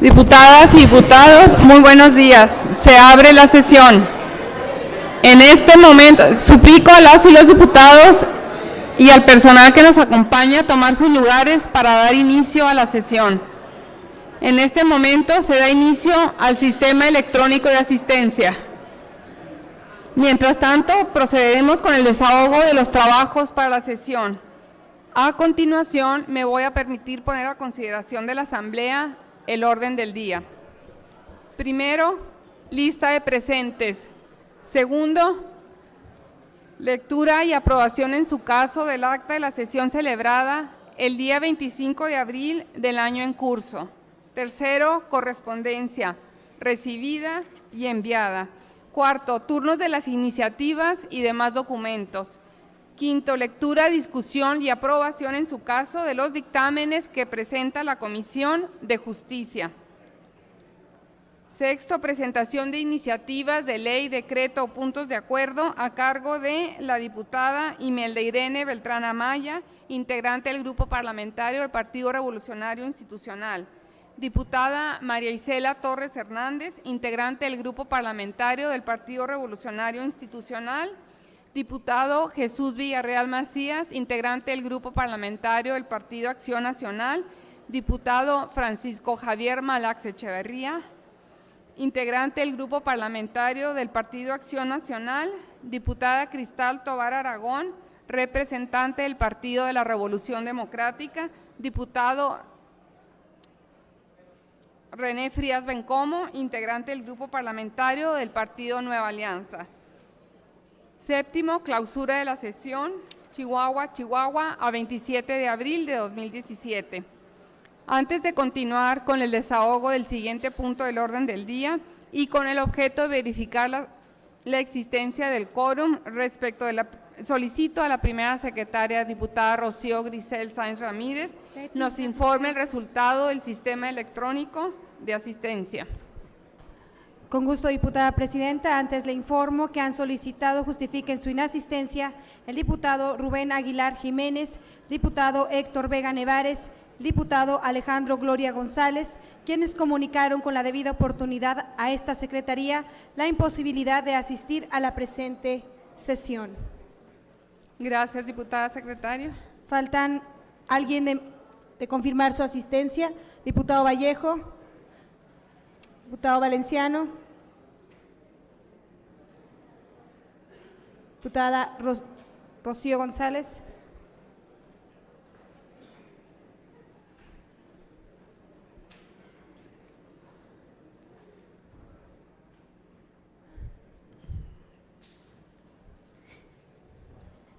Diputadas y diputados, muy buenos días. Se abre la sesión. En este momento, suplico a las y los diputados y al personal que nos acompaña a tomar sus lugares para dar inicio a la sesión. En este momento se da inicio al sistema electrónico de asistencia. Mientras tanto, procederemos con el desahogo de los trabajos para la sesión. A continuación, me voy a permitir poner a consideración de la Asamblea el orden del día. Primero, lista de presentes. Segundo, lectura y aprobación en su caso del acta de la sesión celebrada el día 25 de abril del año en curso. Tercero, correspondencia recibida y enviada. Cuarto, turnos de las iniciativas y demás documentos. Quinto, lectura, discusión y aprobación en su caso de los dictámenes que presenta la Comisión de Justicia. Sexto, presentación de iniciativas de ley, decreto o puntos de acuerdo a cargo de la diputada Imelda Irene Beltrán Amaya, integrante del Grupo Parlamentario del Partido Revolucionario Institucional. Diputada María Isela Torres Hernández, integrante del Grupo Parlamentario del Partido Revolucionario Institucional. Diputado Jesús Villarreal Macías, integrante del Grupo Parlamentario del Partido Acción Nacional. Diputado Francisco Javier Malax Echeverría, integrante del Grupo Parlamentario del Partido Acción Nacional. Diputada Cristal Tovar Aragón, representante del Partido de la Revolución Democrática. Diputado René Frías Bencomo, integrante del Grupo Parlamentario del Partido Nueva Alianza. Séptimo, clausura de la sesión, Chihuahua, a 27 de abril de 2017. Antes de continuar con el desahogo del siguiente punto del orden del día y con el objeto de verificar la existencia del quórum respecto de solicito a la primera secretaria, diputada Rocío Grisel Sáenz Ramírez, nos informe el resultado del sistema electrónico de asistencia. Con gusto, diputada presidenta. Antes le informo que han solicitado justifiquen su inasistencia el diputado Rubén Aguilar Jiménez, diputado Héctor Vega Nevares, diputado Alejandro Gloria González, quienes comunicaron con la debida oportunidad a esta secretaría la imposibilidad de asistir a la presente sesión. Gracias, diputada secretaria. ¿Faltan alguien de confirmar su asistencia? Diputado Vallejo. Diputado Valenciano. Diputada Rocío González.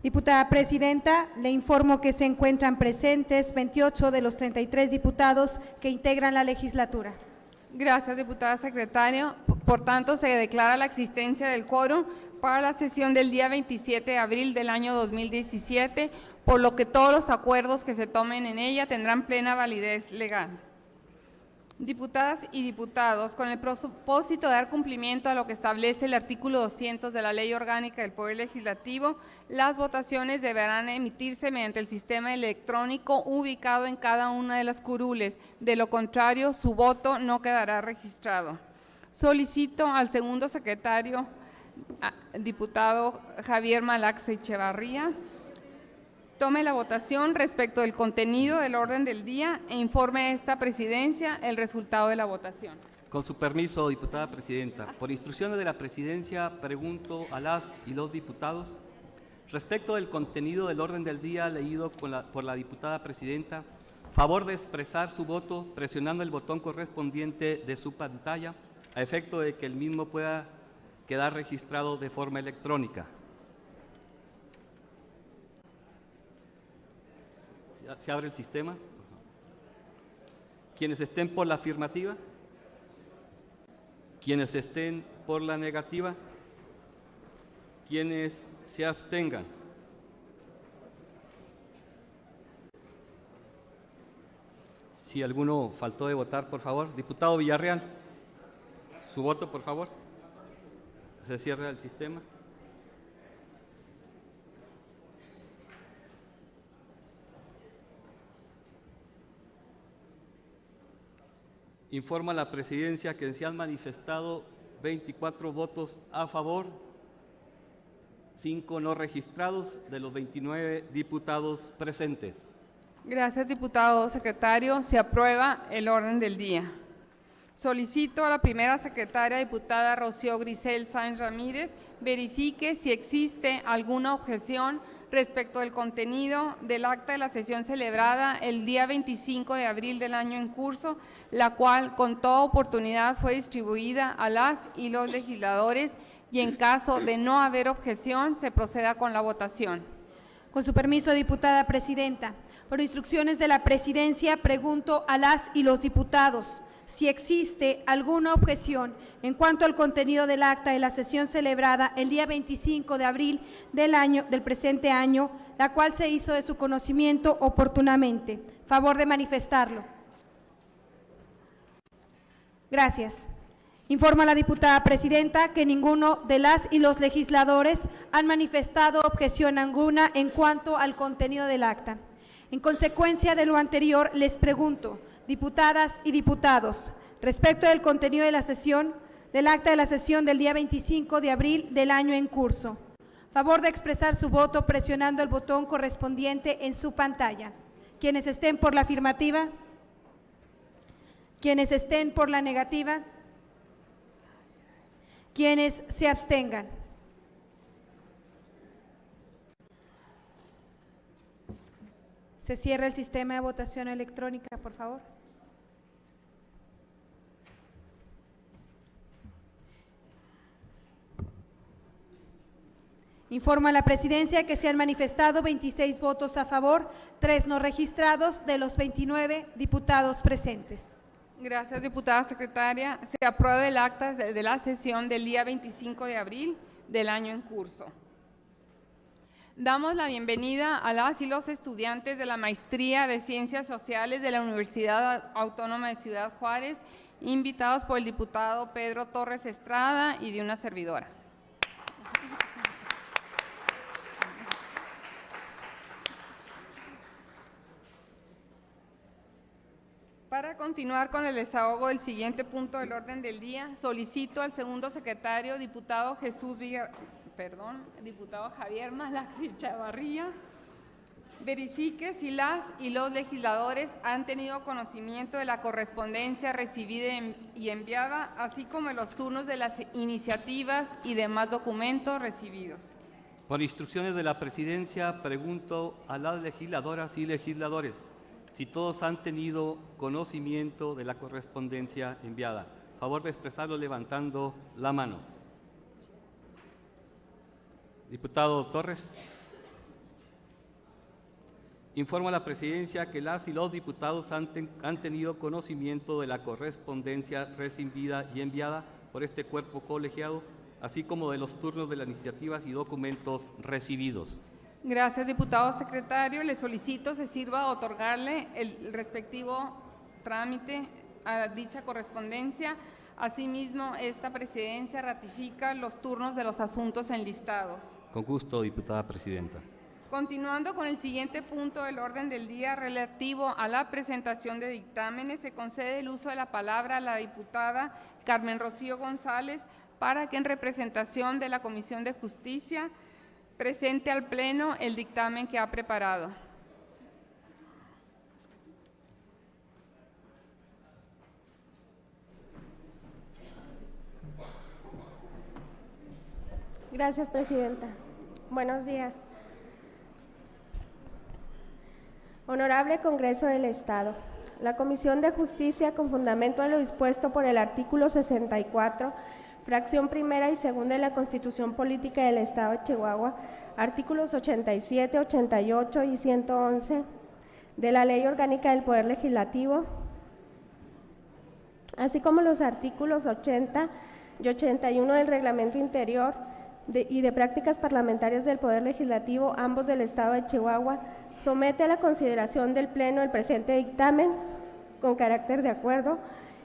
Diputada presidenta, le informo que se encuentran presentes 28 de los 33 diputados que integran la legislatura. Gracias, diputada secretaria. Por tanto, se declara la existencia del quórum para la sesión del día 27 de abril del año 2017, por lo que todos los acuerdos que se tomen en ella tendrán plena validez legal. Diputadas y diputados, con el propósito de dar cumplimiento a lo que establece el artículo 200 de la Ley Orgánica del Poder Legislativo, las votaciones deberán emitirse mediante el sistema electrónico ubicado en cada una de las curules. De lo contrario, su voto no quedará registrado. Solicito al segundo secretario, diputado Javier Malax Echeverría, tome la votación respecto del contenido del orden del día e informe a esta presidencia el resultado de la votación. Con su permiso, diputada presidenta, por instrucciones de la presidencia, pregunto a las y los diputados respecto del contenido del orden del día leído por la diputada presidenta, favor de expresar su voto presionando el botón correspondiente de su pantalla a efecto de que el mismo pueda quedar registrado de forma electrónica. ¿Se abre el sistema? Quienes estén por la afirmativa, quienes estén por la negativa, quienes se abstengan. Si alguno faltó de votar, por favor. Diputado Villarreal, su voto, por favor. Se cierra el sistema. Informa a la presidencia que se han manifestado 24 votos a favor, 5 no registrados de los 29 diputados presentes. Gracias, diputado secretario. Se aprueba el orden del día. Solicito a la primera secretaria, diputada Rocío Grisel Sáenz Ramírez, verifique si existe alguna objeción respecto del contenido del acta de la sesión celebrada el día 25 de abril del año en curso, la cual con toda oportunidad fue distribuida a las y los legisladores, y en caso de no haber objeción se proceda con la votación. Con su permiso, diputada presidenta, por instrucciones de la presidencia, pregunto a las y los diputados si existe alguna objeción en cuanto al contenido del acta de la sesión celebrada el día 25 de abril del presente año, la cual se hizo de su conocimiento oportunamente. Favor de manifestarlo. Gracias. Informa la diputada presidenta que ninguno de las y los legisladores han manifestado objeción alguna en cuanto al contenido del acta. En consecuencia de lo anterior, les pregunto, diputadas y diputados, respecto del contenido de la sesión, del acta de la sesión del día 25 de abril del año en curso. Favor de expresar su voto presionando el botón correspondiente en su pantalla. Quienes estén por la afirmativa, quienes estén por la negativa, quienes se abstengan. Se cierra el sistema de votación electrónica, por favor. Informa la presidencia que se han manifestado 26 votos a favor, 3 no registrados de los 29 diputados presentes. Gracias, diputada secretaria. Se aprueba el acta de la sesión del día 25 de abril del año en curso. Damos la bienvenida a las y los estudiantes de la Maestría de Ciencias Sociales de la Universidad Autónoma de Ciudad Juárez, invitados por el diputado Pedro Torres Estrada y de una servidora. Para continuar con el desahogo del siguiente punto del orden del día, solicito al segundo secretario, diputado diputado Javier Malachi Chavarría, verifique si las y los legisladores han tenido conocimiento de la correspondencia recibida y enviada, así como de los turnos de las iniciativas y demás documentos recibidos. Por instrucciones de la presidencia, pregunto a las legisladoras y legisladores si todos han tenido conocimiento de la correspondencia enviada. Favor de expresarlo levantando la mano. Diputado Torres. Informo a la presidencia que las y los diputados han tenido conocimiento de la correspondencia recibida y enviada por este cuerpo colegiado, así como de los turnos de las iniciativas y documentos recibidos. Gracias, diputado secretario. Le solicito se sirva a otorgarle el respectivo trámite a dicha correspondencia. Asimismo, esta presidencia ratifica los turnos de los asuntos enlistados. Con gusto, diputada presidenta. Continuando con el siguiente punto del orden del día relativo a la presentación de dictámenes, se concede el uso de la palabra a la diputada Carmen Rocío González para que en representación de la Comisión de Justicia presente al Pleno el dictamen que ha preparado. Gracias, presidenta. Buenos días. Honorable Congreso del Estado, la Comisión de Justicia, con fundamento en lo dispuesto por el artículo 64, fracción primera y segunda de la Constitución Política del Estado de Chihuahua, artículos 87, 88 y 111 de la Ley Orgánica del Poder Legislativo, así como los artículos 80 y 81 del Reglamento Interior y de Prácticas Parlamentarias del Poder Legislativo, ambos del Estado de Chihuahua, somete a la consideración del Pleno el presente dictamen con carácter de acuerdo,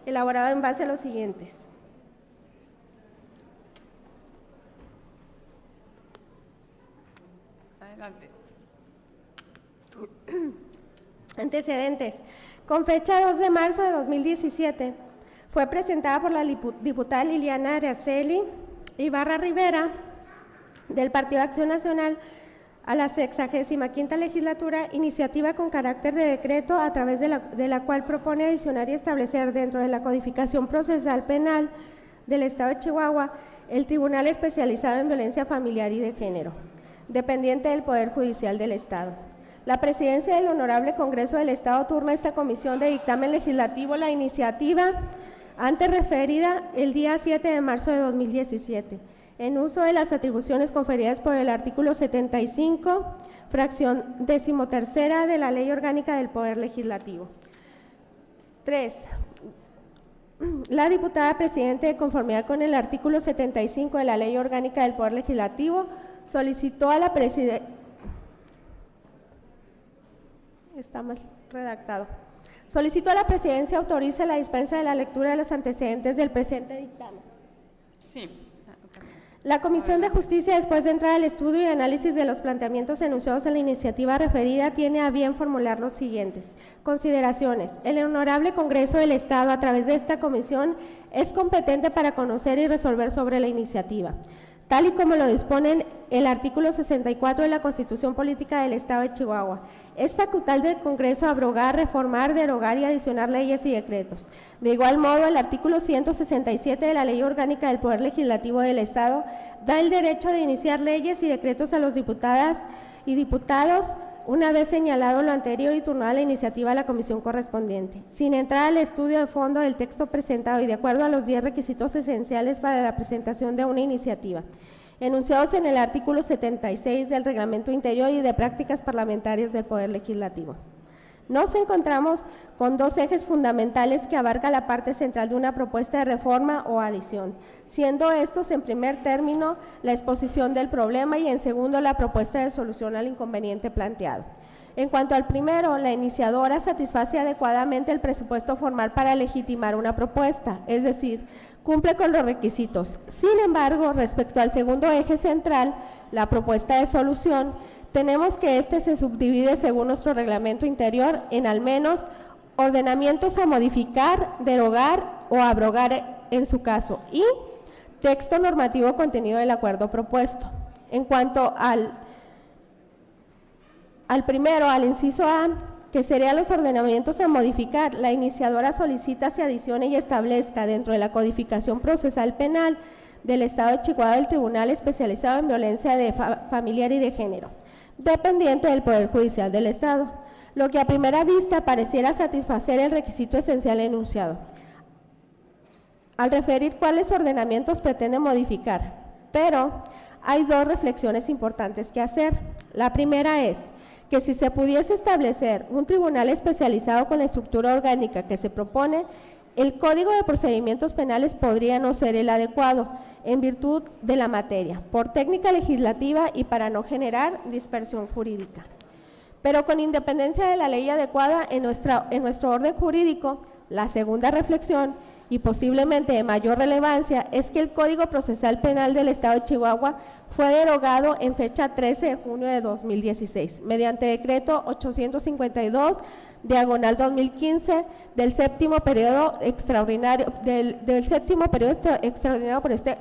elaborado en base a los siguientes. Adelante. Antecedentes. Con fecha 2 de marzo de 2017, Fue presentada por la diputada Liliana Araceli Ibarra Rivera, del Partido Acción Nacional, a la 65ª legislatura, iniciativa con carácter de decreto a través de la cual propone adicionar y establecer dentro de la codificación procesal penal del Estado de Chihuahua el Tribunal Especializado en Violencia Familiar y de Género, dependiente del Poder Judicial del Estado. La presidencia del Honorable Congreso del Estado turna a esta comisión de dictamen legislativo la iniciativa antes referida el día 7 de marzo de 2017, en uso de las atribuciones conferidas por el artículo 75, fracción 13ª de la Ley Orgánica del Poder Legislativo. 3. La diputada presidente, de conformidad con el artículo 75 de la Ley Orgánica del Poder Legislativo, solicitó a la presidencia… Está mal redactado. Solicitó a la presidencia autorice la dispensa de la lectura de los antecedentes del presente dictamen. Sí. La Comisión de Justicia, después de entrar al estudio y análisis de los planteamientos enunciados en la iniciativa referida, tiene a bien formular los siguientes consideraciones. El Honorable Congreso del Estado, a través de esta comisión, es competente para conocer y resolver sobre la iniciativa, tal y como lo dispone el artículo 64 de la Constitución Política del Estado de Chihuahua. Es facultad del Congreso abrogar, reformar, derogar y adicionar leyes y decretos. De igual modo, el artículo 167 de la Ley Orgánica del Poder Legislativo del Estado da el derecho de iniciar leyes y decretos a los diputadas y diputados una vez señalado lo anterior y turnada la iniciativa a la comisión correspondiente, sin entrar al estudio de fondo del texto presentado y de acuerdo a los 10 requisitos esenciales para la presentación de una iniciativa, enunciados en el artículo 76 del Reglamento Interior y de Prácticas Parlamentarias del Poder Legislativo. Nos encontramos con dos ejes fundamentales que abarcan la parte central de una propuesta de reforma o adición, siendo estos, en primer término, la exposición del problema y, en segundo, la propuesta de solución al inconveniente planteado. En cuanto al primero, la iniciadora satisface adecuadamente el presupuesto formal para legitimar una propuesta, es decir, cumple con los requisitos. Sin embargo, respecto al segundo eje central, la propuesta de solución, tenemos que este se subdivide según nuestro reglamento interior en al menos ordenamientos a modificar, derogar o abrogar en su caso y texto normativo contenido del acuerdo propuesto. En cuanto al primero, al inciso A, que serían los ordenamientos a modificar, la iniciadora solicita se adicione y establezca dentro de la codificación procesal penal del Estado de Chihuahua el Tribunal Especializado en Violencia Familiar y de Género, dependiente del Poder Judicial del Estado, lo que a primera vista pareciera satisfacer el requisito esencial enunciado. Al referir cuáles ordenamientos pretende modificar, pero hay dos reflexiones importantes que hacer. La primera es que si se pudiese establecer un tribunal especializado con la estructura orgánica que se propone, el Código de Procedimientos Penales podría no ser el adecuado en virtud de la materia, por técnica legislativa y para no generar dispersión jurídica. Pero con independencia de la ley adecuada en nuestro orden jurídico, la segunda reflexión y posiblemente de mayor relevancia es que el Código Procesal Penal del Estado de Chihuahua fue derogado en fecha 13 de junio de 2016 mediante decreto 852/2015 del séptimo periodo extraordinario por este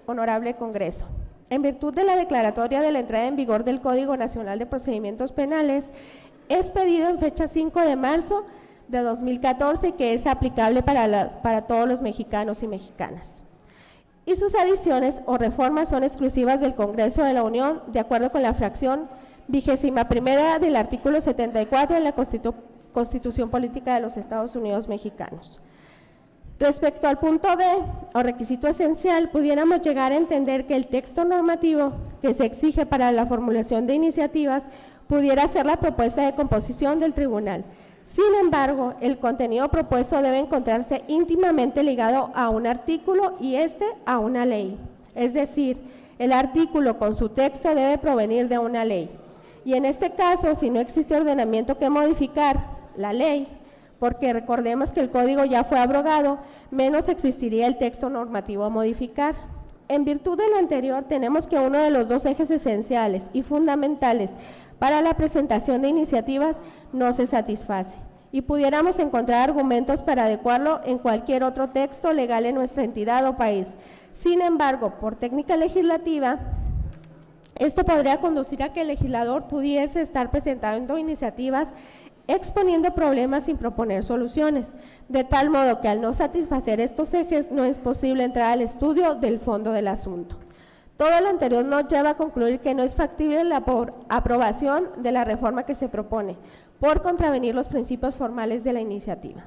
honorable Congreso. En virtud de la declaratoria de la entrada en vigor del Código Nacional de Procedimientos Penales, es pedido en fecha 5 de marzo de 2014 que es aplicable para todos los mexicanos y mexicanas. Y sus adiciones o reformas son exclusivas del Congreso de la Unión, de acuerdo con la fracción 21ª del artículo 74 de la Constitución Política de los Estados Unidos Mexicanos. Respecto al punto B, o requisito esencial, pudiéramos llegar a entender que el texto normativo que se exige para la formulación de iniciativas pudiera ser la propuesta de composición del tribunal. Sin embargo, el contenido propuesto debe encontrarse íntimamente ligado a un artículo y a una ley. Es decir, el artículo con su texto debe provenir de una ley. Y en este caso, si no existe ordenamiento que modificar la ley, porque recordemos que el código ya fue abrogado, menos existiría el texto normativo a modificar. En virtud de lo anterior, tenemos que uno de los dos ejes esenciales y fundamentales para la presentación de iniciativas no se satisface, y pudiéramos encontrar argumentos para adecuarlo en cualquier otro texto legal en nuestra entidad o país. Sin embargo, por técnica legislativa, esto podría conducir a que el legislador pudiese estar presentando iniciativas exponiendo problemas sin proponer soluciones, de tal modo que al no satisfacer estos ejes no es posible entrar al estudio del fondo del asunto. Todo lo anterior nos lleva a concluir que no es factible la aprobación de la reforma que se propone, por contravenir los principios formales de la iniciativa.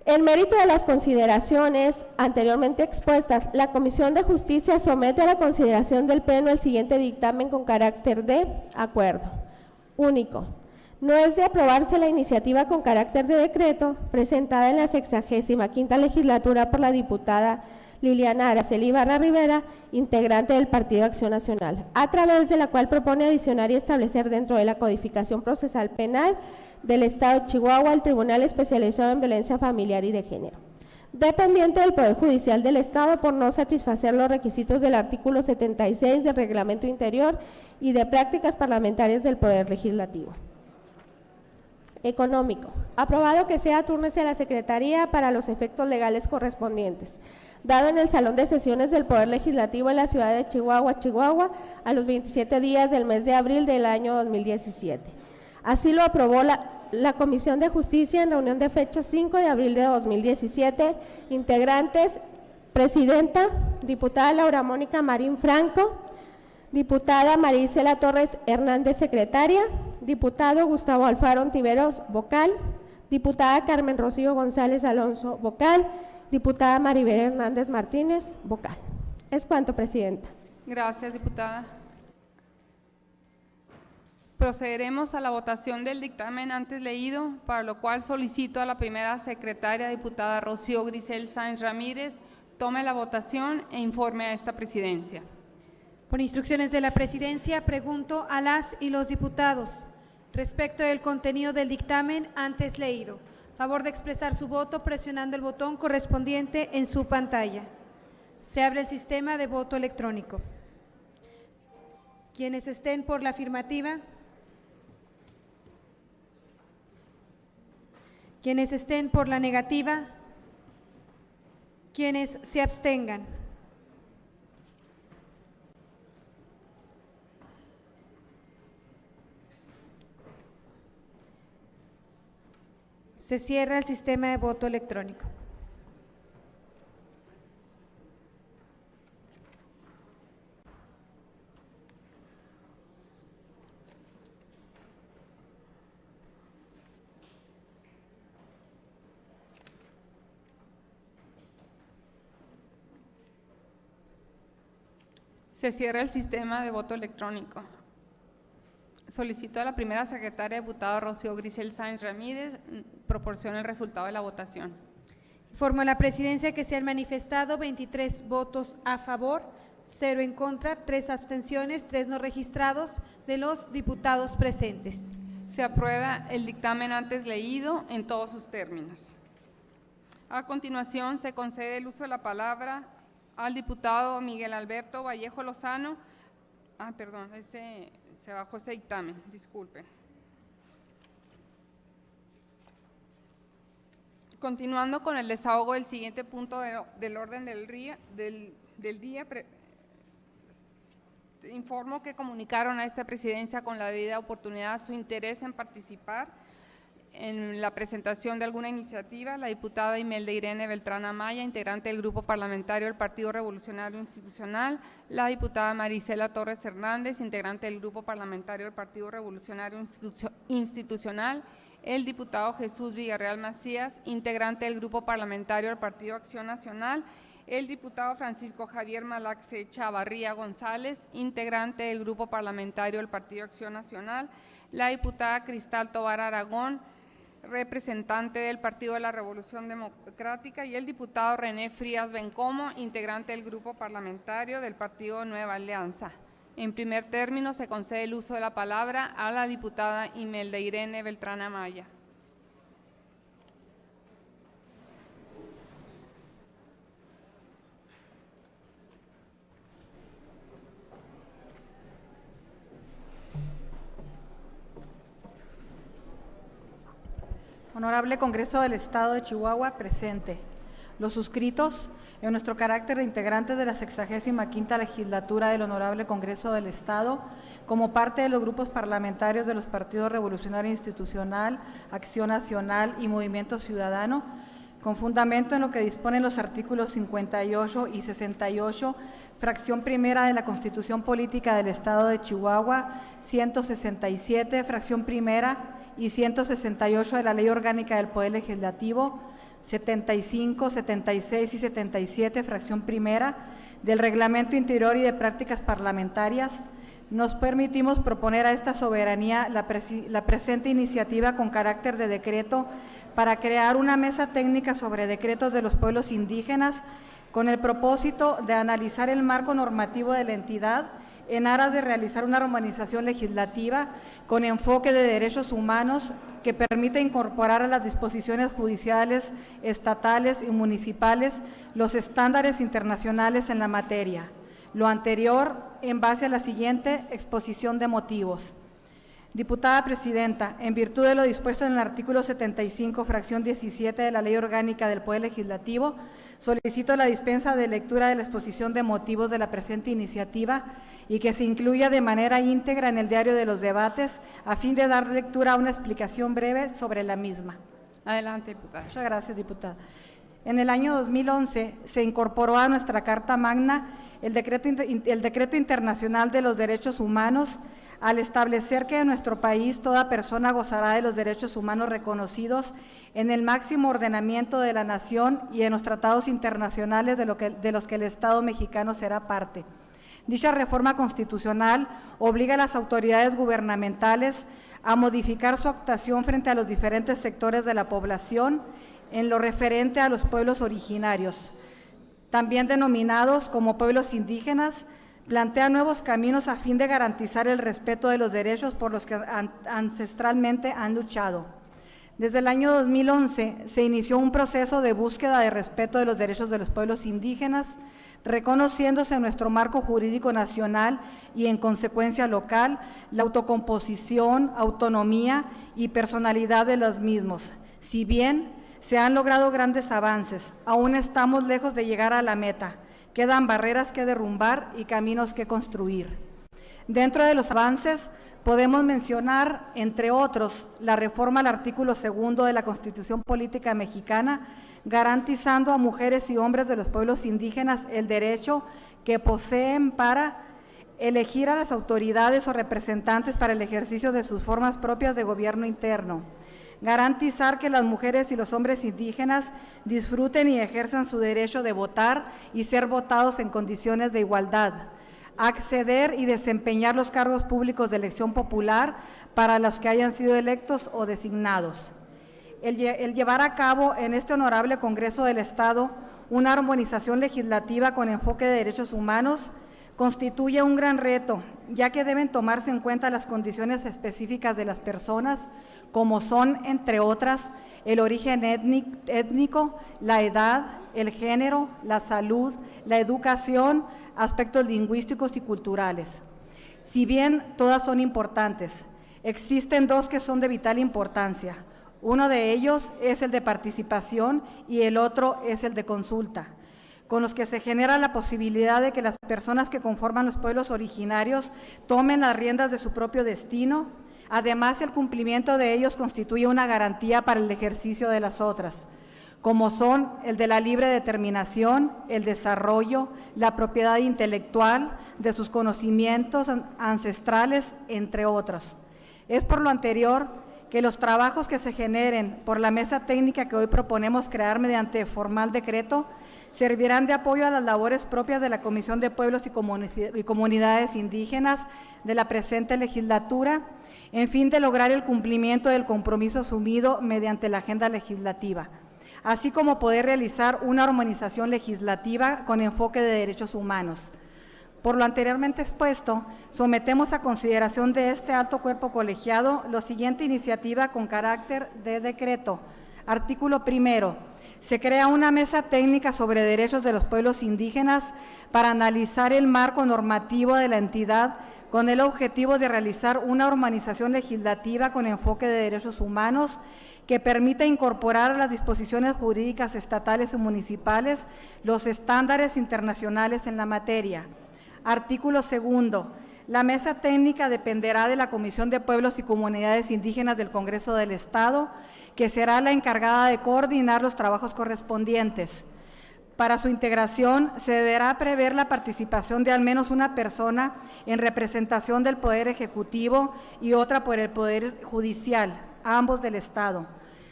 En mérito de las consideraciones anteriormente expuestas, la Comisión de Justicia somete a la consideración del Pleno el siguiente dictamen con carácter de acuerdo. Único. No es de aprobarse la iniciativa con carácter de decreto presentada en la 65ª legislatura por la diputada Liliana Araceli Ibarra Rivera, integrante del Partido Acción Nacional, a través de la cual propone adicionar y establecer dentro de la codificación procesal penal del Estado de Chihuahua el Tribunal Especializado en Violencia Familiar y de Género, dependiente del Poder Judicial del Estado por no satisfacer los requisitos del artículo 76 del Reglamento Interior y de Prácticas Parlamentarias del Poder Legislativo. Económico. Aprobado que sea túrnese a la Secretaría para los efectos legales correspondientes, dado en el Salón de Sesiones del Poder Legislativo en la ciudad de Chihuahua, Chihuahua, a los 27 días del mes de abril del año 2017. Así lo aprobó la Comisión de Justicia en reunión de fecha 5 de abril de 2017. Integrantes: presidenta, diputada Laura Mónica Marín Franco, diputada Marisela Torres Hernández, secretaria, diputado Gustavo Alfaro Ontiveros, vocal, diputada Carmen Rocío González Alonso, vocal, diputada Maribel Hernández Martínez, vocal. Es cuanto, presidenta. Gracias, diputada. Procederemos a la votación del dictamen antes leído, para lo cual solicito a la primera secretaria, diputada Rocío Grisel Sáenz Ramírez, tome la votación e informe a esta presidencia. Por instrucciones de la presidencia, pregunto a las y los diputados respecto del contenido del dictamen antes leído. Favor de expresar su voto presionando el botón correspondiente en su pantalla. Se abre el sistema de voto electrónico. Quienes estén por la afirmativa. Quienes estén por la negativa. Quienes se abstengan. Se cierra el sistema de voto electrónico. Se cierra el sistema de voto electrónico. Solicito a la primera secretaria, diputada Rocío Grisel Sáenz Ramírez, proporcione el resultado de la votación. Informo a la presidencia que se han manifestado 23 votos a favor, 0 en contra, 3 abstenciones, 3 no registrados de los diputados presentes. Se aprueba el dictamen antes leído en todos sus términos. A continuación, se concede el uso de la palabra al diputado Miguel Alberto Vallejo Lozano. Se bajó ese dictamen, disculpen. Continuando con el desahogo del siguiente punto del orden del día, informo que comunicaron a esta presidencia con la debida oportunidad su interés en participar en la presentación de alguna iniciativa la diputada Imelda Irene Beltrán Amaya, integrante del Grupo Parlamentario del Partido Revolucionario Institucional, la diputada Marisela Torres Hernández, integrante del Grupo Parlamentario del Partido Revolucionario Institucional, el diputado Jesús Villarreal Macías, integrante del Grupo Parlamentario del Partido Acción Nacional, el diputado Francisco Javier Malaxe Chavarría González, integrante del Grupo Parlamentario del Partido Acción Nacional, la diputada Cristal Tovar Aragón, representante del Partido de la Revolución Democrática, y el diputado René Frías Bencomo, integrante del Grupo Parlamentario del Partido Nueva Alianza. En primer término, se concede el uso de la palabra a la diputada Imelda Irene Beltrán Amaya. Honorable Congreso del Estado de Chihuahua, presente. Los suscritos, en nuestro carácter de integrantes de la 65ª Legislatura del Honorable Congreso del Estado, como parte de los grupos parlamentarios de los Partidos Revolucionario Institucional, Acción Nacional y Movimiento Ciudadano, con fundamento en lo que disponen los artículos 58 y 68, fracción primera de la Constitución Política del Estado de Chihuahua, 167, fracción primera, y 168 de la Ley Orgánica del Poder Legislativo, 75, 76 y 77, fracción primera, del Reglamento Interior y de Prácticas Parlamentarias, nos permitimos proponer a esta soberanía la presente iniciativa con carácter de decreto para crear una mesa técnica sobre decretos de los pueblos indígenas con el propósito de analizar el marco normativo de la entidad en aras de realizar una armonización legislativa con enfoque de derechos humanos que permita incorporar a las disposiciones judiciales, estatales y municipales los estándares internacionales en la materia. Lo anterior en base a la siguiente exposición de motivos. Diputada Presidenta, en virtud de lo dispuesto en el artículo 75, fracción 17 de la Ley Orgánica del Poder Legislativo, solicito la dispensa de lectura de la exposición de motivos de la presente iniciativa y que se incluya de manera íntegra en el diario de los debates a fin de dar lectura a una explicación breve sobre la misma. Adelante, diputada. Muchas gracias, diputada. En el año 2011 se incorporó a nuestra Carta Magna el Decreto Internacional de los Derechos Humanos, al establecer que en nuestro país toda persona gozará de los derechos humanos reconocidos en el máximo ordenamiento de la nación y en los tratados internacionales de los que el Estado mexicano será parte. Dicha reforma constitucional obliga a las autoridades gubernamentales a modificar su actuación frente a los diferentes sectores de la población en lo referente a los pueblos originarios, también denominados como pueblos indígenas. Plantea nuevos caminos a fin de garantizar el respeto de los derechos por los que ancestralmente han luchado. Desde el año 2011 se inició un proceso de búsqueda de respeto de los derechos de los pueblos indígenas, reconociéndose en nuestro marco jurídico nacional y en consecuencia local la autocomposición, autonomía y personalidad de los mismos. Si bien se han logrado grandes avances, aún estamos lejos de llegar a la meta. Quedan barreras que derrumbar y caminos que construir. Dentro de los avances podemos mencionar, entre otros, la reforma al artículo 2 de la Constitución Política Mexicana, garantizando a mujeres y hombres de los pueblos indígenas el derecho que poseen para elegir a las autoridades o representantes para el ejercicio de sus formas propias de gobierno interno. Garantizar que las mujeres y los hombres indígenas disfruten y ejerzan su derecho de votar y ser votados en condiciones de igualdad. Acceder y desempeñar los cargos públicos de elección popular para los que hayan sido electos o designados. El llevar a cabo en este honorable Congreso del Estado una armonización legislativa con enfoque de derechos humanos constituye un gran reto, ya que deben tomarse en cuenta las condiciones específicas de las personas, como son, entre otras, el origen étnico, la edad, el género, la salud, la educación, aspectos lingüísticos y culturales. Si bien todas son importantes, existen dos que son de vital importancia. Uno de ellos es el de participación y el otro es el de consulta, con los que se genera la posibilidad de que las personas que conforman los pueblos originarios tomen las riendas de su propio destino. Además, el cumplimiento de ellos constituye una garantía para el ejercicio de las otras, como son el de la libre determinación, el desarrollo, la propiedad intelectual de sus conocimientos ancestrales, entre otros. Es por lo anterior que los trabajos que se generen por la mesa técnica que hoy proponemos crear mediante formal decreto servirán de apoyo a las labores propias de la Comisión de Pueblos y Comunidades Indígenas de la presente legislatura, en fin de lograr el cumplimiento del compromiso asumido mediante la agenda legislativa, así como poder realizar una armonización legislativa con enfoque de derechos humanos. Por lo anteriormente expuesto, sometemos a consideración de este alto cuerpo colegiado la siguiente iniciativa con carácter de decreto. Artículo 1. Se crea una mesa técnica sobre derechos de los pueblos indígenas para analizar el marco normativo de la entidad con el objetivo de realizar una organización legislativa con enfoque de derechos humanos que permita incorporar a las disposiciones jurídicas estatales y municipales los estándares internacionales en la materia. Artículo 2. La mesa técnica dependerá de la Comisión de Pueblos y Comunidades Indígenas del Congreso del Estado, que será la encargada de coordinar los trabajos correspondientes. Para su integración, se deberá prever la participación de al menos una persona en representación del Poder Ejecutivo y otra por el Poder Judicial, ambos del Estado,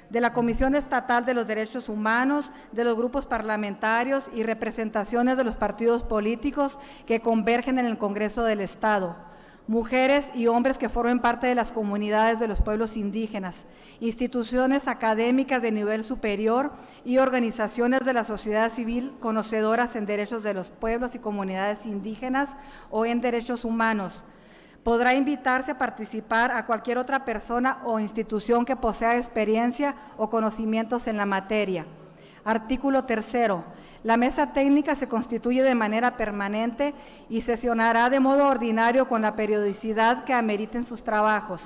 de la Comisión Estatal de los Derechos Humanos, de los grupos parlamentarios y representaciones de los partidos políticos que convergen en el Congreso del Estado, mujeres y hombres que formen parte de las comunidades de los pueblos indígenas, instituciones académicas de nivel superior y organizaciones de la sociedad civil conocedoras en derechos de los pueblos y comunidades indígenas o en derechos humanos. Podrá invitarse a participar a cualquier otra persona o institución que posea experiencia o conocimientos en la materia. Artículo 3. La mesa técnica se constituye de manera permanente y sesionará de modo ordinario con la periodicidad que ameriten sus trabajos.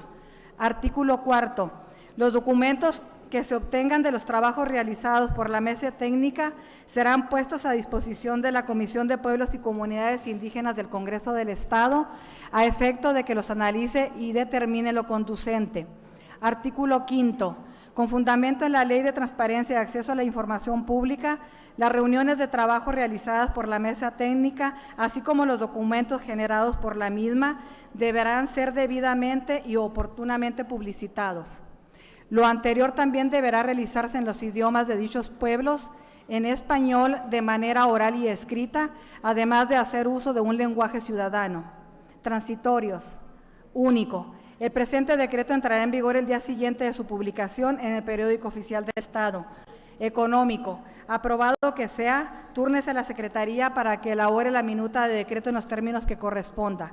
Artículo 4. Los documentos que se obtengan de los trabajos realizados por la mesa técnica serán puestos a disposición de la Comisión de Pueblos y Comunidades Indígenas del Congreso del Estado a efecto de que los analice y determine lo conducente. Artículo 5. Con fundamento en la Ley de Transparencia y Acceso a la Información Pública, las reuniones de trabajo realizadas por la mesa técnica, así como los documentos generados por la misma, deberán ser debidamente y oportunamente publicitados. Lo anterior también deberá realizarse en los idiomas de dichos pueblos, en español de manera oral y escrita, además de hacer uso de un lenguaje ciudadano. Transitorios. Único. El presente decreto entrará en vigor el día siguiente de su publicación en el Periódico Oficial del Estado. Económico. Aprobado que sea, túrnese a la Secretaría para que elabore la minuta de decreto en los términos que corresponda.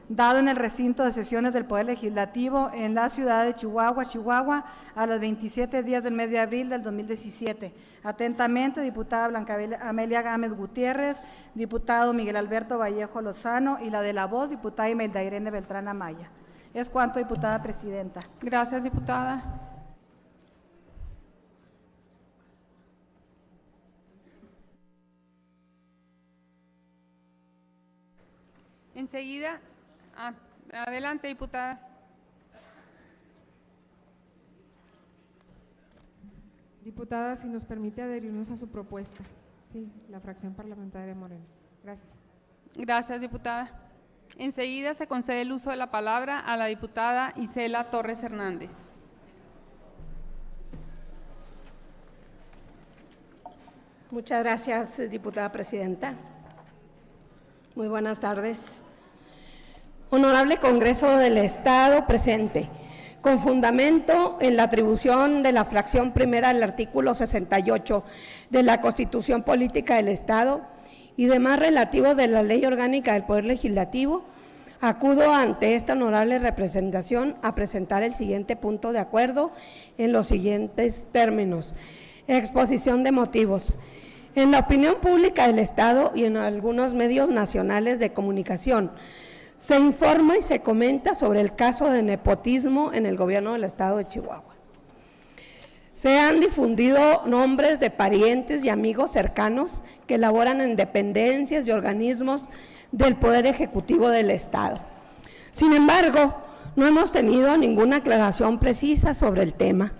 Dado en el recinto de sesiones del Poder Legislativo en la ciudad de Chihuahua, a los 27 días del mes de abril del 2017. Atentamente, diputada Blanca Amelia Gámez Gutiérrez, diputado Miguel Alberto Vallejo Lozano y la de La Voz, diputada Imelda Irene Beltrán Amaya. Es cuanto, diputada presidenta. Gracias, diputada. Enseguida, adelante, diputada. Diputada, si nos permite adherirnos a su propuesta. Sí, la fracción parlamentaria Morena. Gracias. Gracias, diputada. Enseguida se concede el uso de la palabra a la diputada Isela Torres Hernández. Muchas gracias, diputada presidenta. Muy buenas tardes. Honorable Congreso del Estado presente. Con fundamento en la atribución de la fracción primera del artículo 68 de la Constitución Política del Estado y demás relativos de la Ley Orgánica del Poder Legislativo, acudo ante esta honorable representación a presentar el siguiente punto de acuerdo en los siguientes términos. Exposición de motivos. En la opinión pública del Estado y en algunos medios nacionales de comunicación, se informa y se comenta sobre el caso de nepotismo en el gobierno del Estado de Chihuahua. Se han difundido nombres de parientes y amigos cercanos que laboran en dependencias y organismos del Poder Ejecutivo del Estado. Sin embargo, no hemos tenido ninguna aclaración precisa sobre el tema.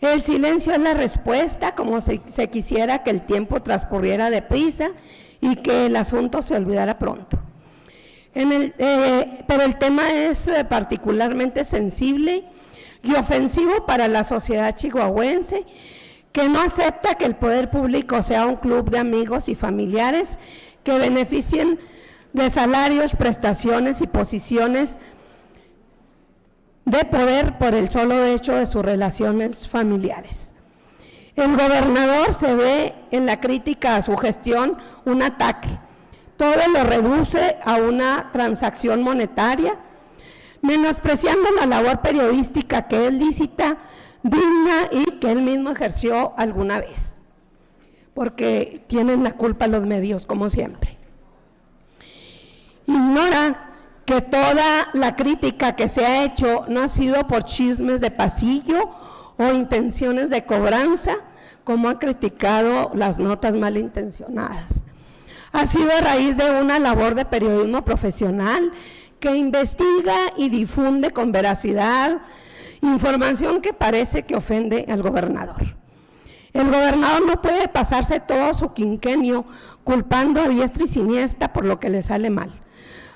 El silencio es la respuesta, como se quisiera que el tiempo transcurriera deprisa y que el asunto se olvidara pronto. Pero el tema es particularmente sensible y ofensivo para la sociedad chihuahuense, que no acepta que el poder público sea un club de amigos y familiares que beneficien de salarios, prestaciones y posiciones de poder por el solo hecho de sus relaciones familiares. El gobernador se ve en la crítica a su gestión un ataque. Todo lo reduce a una transacción monetaria, menospreciando la labor periodística que es lícita, digna y que él mismo ejerció alguna vez, porque tienen la culpa los medios, como siempre. Ignora que toda la crítica que se ha hecho no ha sido por chismes de pasillo o intenciones de cobranza, como ha criticado las notas malintencionadas. Ha sido a raíz de una labor de periodismo profesional que investiga y difunde con veracidad información que parece que ofende al gobernador. El gobernador no puede pasarse todo su quinquenio culpando a diestra y siniestra por lo que le sale mal.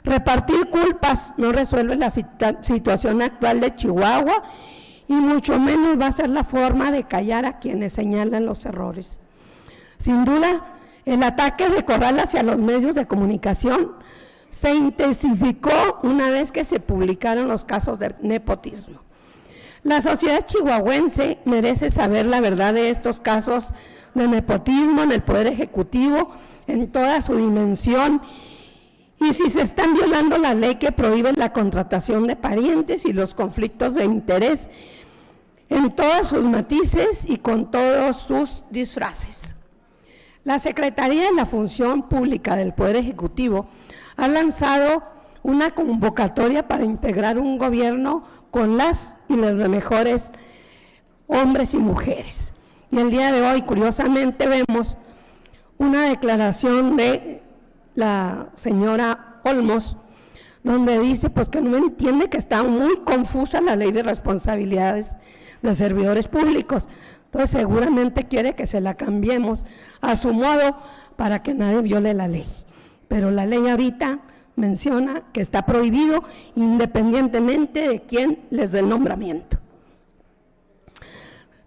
Repartir culpas no resuelve la situación actual de Chihuahua y mucho menos va a ser la forma de callar a quienes señalan los errores. Sin duda, el ataque de Corral hacia los medios de comunicación se intensificó una vez que se publicaron los casos de nepotismo. La sociedad chihuahuense merece saber la verdad de estos casos de nepotismo en el Poder Ejecutivo en toda su dimensión y si se están violando la ley que prohíbe la contratación de parientes y los conflictos de interés en todos sus matices y con todos sus disfraces. La Secretaría de la Función Pública del Poder Ejecutivo ha lanzado una convocatoria para integrar un gobierno con las y los mejores hombres y mujeres. Y el día de hoy, curiosamente, vemos una declaración de la señora Olmos, donde dice pues que no entiende que está muy confusa la ley de responsabilidades de servidores públicos. Entonces seguramente quiere que se la cambiemos a su modo para que nadie viole la ley. Pero la ley ahorita menciona que está prohibido independientemente de quién les dé el nombramiento.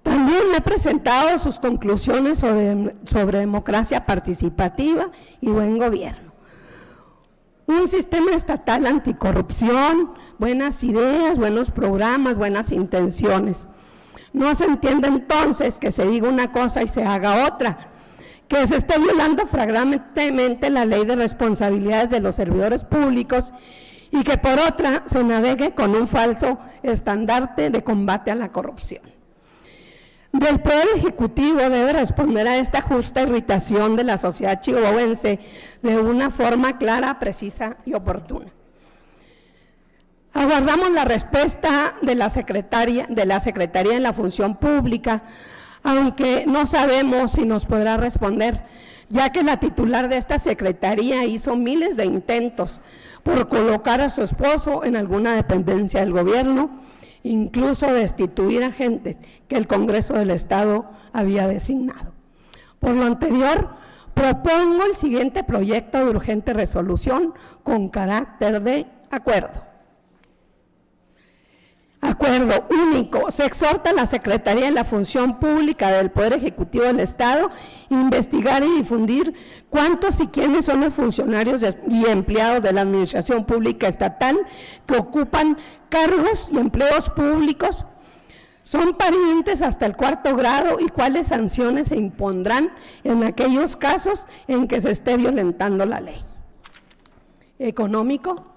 También ha presentado sus conclusiones sobre democracia participativa y buen gobierno. Un sistema estatal anticorrupción, buenas ideas, buenos programas, buenas intenciones. No se entiende entonces que se diga una cosa y se haga otra, que se esté violando flagrantemente la ley de responsabilidades de los servidores públicos y que por otra se navegue con un falso estandarte de combate a la corrupción. Del Poder Ejecutivo debe responder a esta justa irritación de la sociedad chihuahuense de una forma clara, precisa y oportuna. Aguardamos la respuesta de la Secretaría de la Función Pública, aunque no sabemos si nos podrá responder, ya que la titular de esta secretaría hizo miles de intentos por colocar a su esposo en alguna dependencia del gobierno, incluso destituir a gente que el Congreso del Estado había designado. Por lo anterior, propongo el siguiente proyecto de urgente resolución con carácter de acuerdo. Acuerdo único. Se exhorta a la Secretaría de la Función Pública del Poder Ejecutivo del Estado a investigar y difundir cuántos y quiénes son los funcionarios y empleados de la Administración Pública Estatal que ocupan cargos y empleos públicos, son parientes hasta el 4º grado y cuáles sanciones se impondrán en aquellos casos en que se esté violentando la ley. Económico.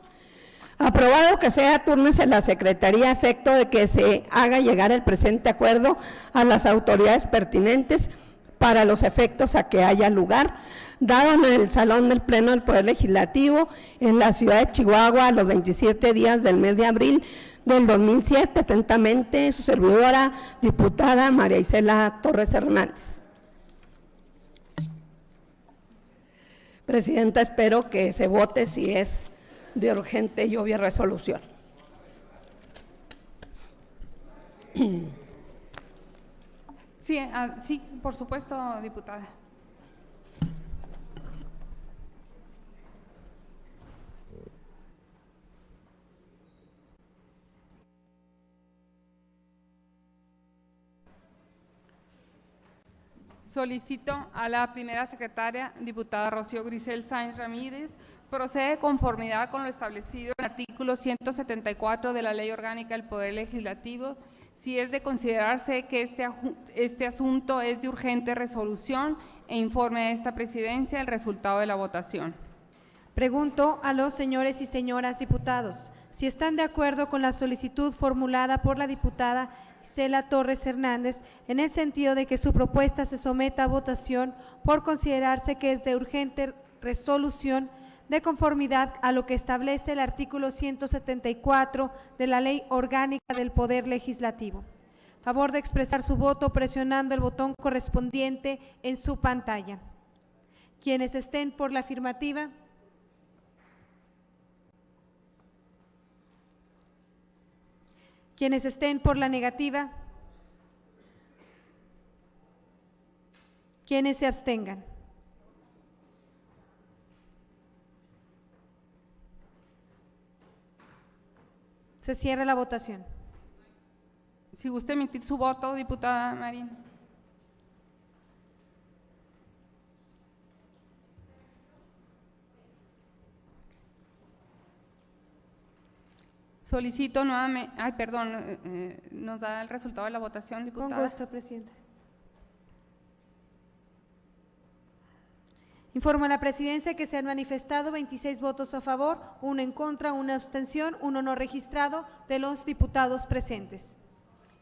Aprobado que sea túrnese la Secretaría a efecto de que se haga llegar el presente acuerdo a las autoridades pertinentes para los efectos a que haya lugar, dado en el Salón del Pleno del Poder Legislativo en la ciudad de Chihuahua a los 27 días del mes de abril del 2007, atentamente su servidora, diputada María Isela Torres Hernández. Presidenta, espero que se vote si es de urgente y obvia resolución. Sí, sí, por supuesto, diputada. Solicito a la primera secretaria, diputada Rocío Grisel Sáenz Ramírez, procede de conformidad con lo establecido en el artículo 174 de la Ley Orgánica del Poder Legislativo, si es de considerarse que este asunto es de urgente resolución e informe a esta presidencia el resultado de la votación. Pregunto a los señores y señoras diputados si están de acuerdo con la solicitud formulada por la diputada Isela Torres Hernández en el sentido de que su propuesta se someta a votación por considerarse que es de urgente resolución de conformidad a lo que establece el artículo 174 de la Ley Orgánica del Poder Legislativo. Favor de expresar su voto presionando el botón correspondiente en su pantalla. Quienes estén por la afirmativa. Quienes estén por la negativa. Quienes se abstengan. Se cierra la votación. Si gusta emitir su voto, diputada Marín. Solicito nuevamente, nos da el resultado de la votación, diputada. Con gusto, Presidenta. Informo a la Presidencia que se han manifestado 26 votos a favor, 1 en contra, 1 abstención, 1 no registrado de los diputados presentes.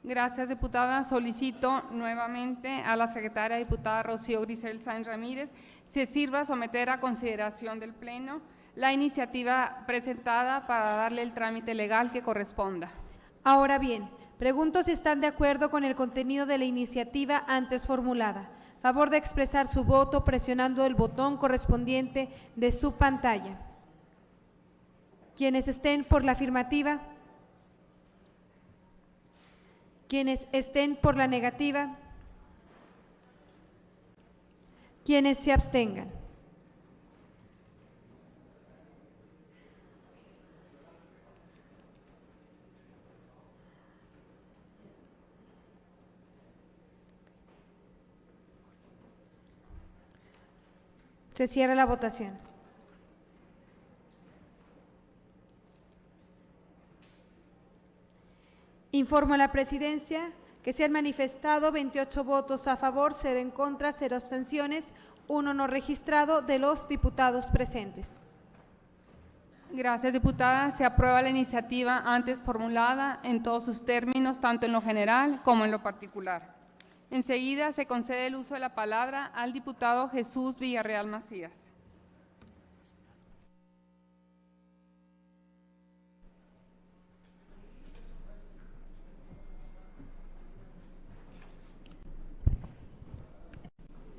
Gracias, diputada. Solicito nuevamente a la secretaria diputada Rocío Grisel Sáenz Ramírez se sirva a someter a consideración del Pleno la iniciativa presentada para darle el trámite legal que corresponda. Ahora bien, pregunto si están de acuerdo con el contenido de la iniciativa antes formulada. Favor de expresar su voto presionando el botón correspondiente de su pantalla. Quienes estén por la afirmativa. Quienes estén por la negativa. Quienes se abstengan. Se cierra la votación. Informo a la Presidencia que se han manifestado 28 votos a favor, 0 en contra, 0 abstenciones, 1 no registrado de los diputados presentes. Gracias, diputada. Se aprueba la iniciativa antes formulada en todos sus términos, tanto en lo general como en lo particular. Enseguida se concede el uso de la palabra al diputado Jesús Villarreal Macías.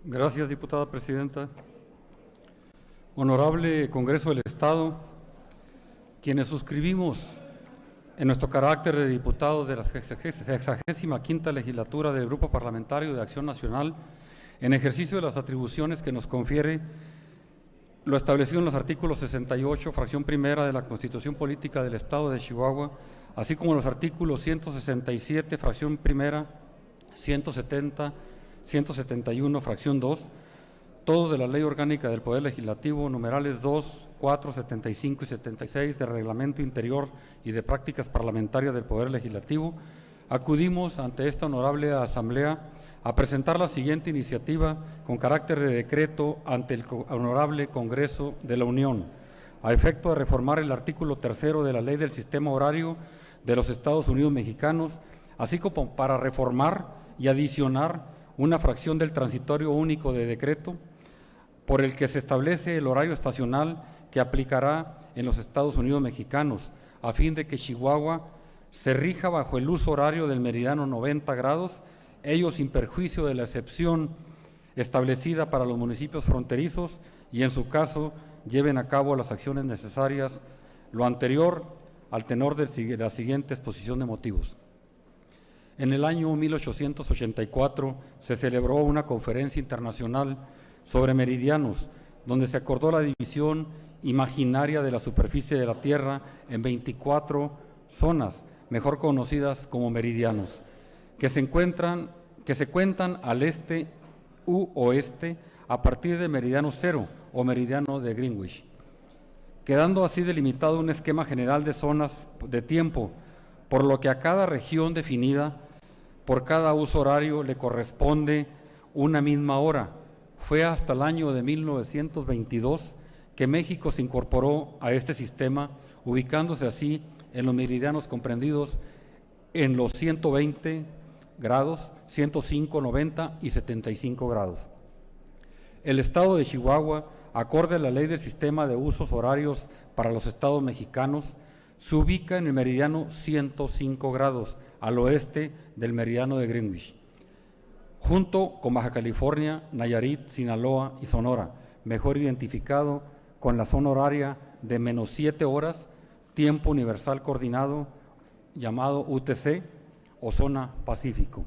Gracias, diputada presidenta. Honorable Congreso del Estado, quienes suscribimos en nuestro carácter de diputados de la 65ª legislatura del Grupo Parlamentario de Acción Nacional, en ejercicio de las atribuciones que nos confiere lo establecido en los artículos 68, fracción primera de la Constitución Política del Estado de Chihuahua, así como los artículos 167, fracción primera, 170, 171, fracción 2, todos de la Ley Orgánica del Poder Legislativo, numerales 2, 4, 75 y 76 del Reglamento Interior y de Prácticas Parlamentarias del Poder Legislativo, acudimos ante esta honorable Asamblea a presentar la siguiente iniciativa con carácter de decreto ante el honorable Congreso de la Unión, a efecto de reformar el artículo 3 de la Ley del Sistema Horario de los Estados Unidos Mexicanos, así como para reformar y adicionar una fracción del transitorio único de decreto por el que se establece el horario estacional que aplicará en los Estados Unidos Mexicanos, a fin de que Chihuahua se rija bajo el uso horario del meridiano 90 grados, ello sin perjuicio de la excepción establecida para los municipios fronterizos y en su caso lleven a cabo las acciones necesarias, lo anterior al tenor de la siguiente exposición de motivos. En el año 1884 se celebró una conferencia internacional sobre meridianos, donde se acordó la división imaginaria de la superficie de la Tierra en 24 zonas, mejor conocidas como meridianos, que se cuentan al este u oeste a partir de meridiano cero o meridiano de Greenwich, quedando así delimitado un esquema general de zonas de tiempo, por lo que a cada región definida por cada uso horario le corresponde una misma hora. Fue hasta el año de 1922 que México se incorporó a este sistema, ubicándose así en los meridianos comprendidos en los 120 grados, 105, 90 y 75 grados. El Estado de Chihuahua, acorde a la Ley del Sistema de Usos Horarios para los Estados Mexicanos, se ubica en el meridiano 105 grados al oeste del meridiano de Greenwich, junto con Baja California, Nayarit, Sinaloa y Sonora, mejor identificado con la zona horaria de -7 horas, tiempo universal coordinado, llamado UTC o zona Pacífico.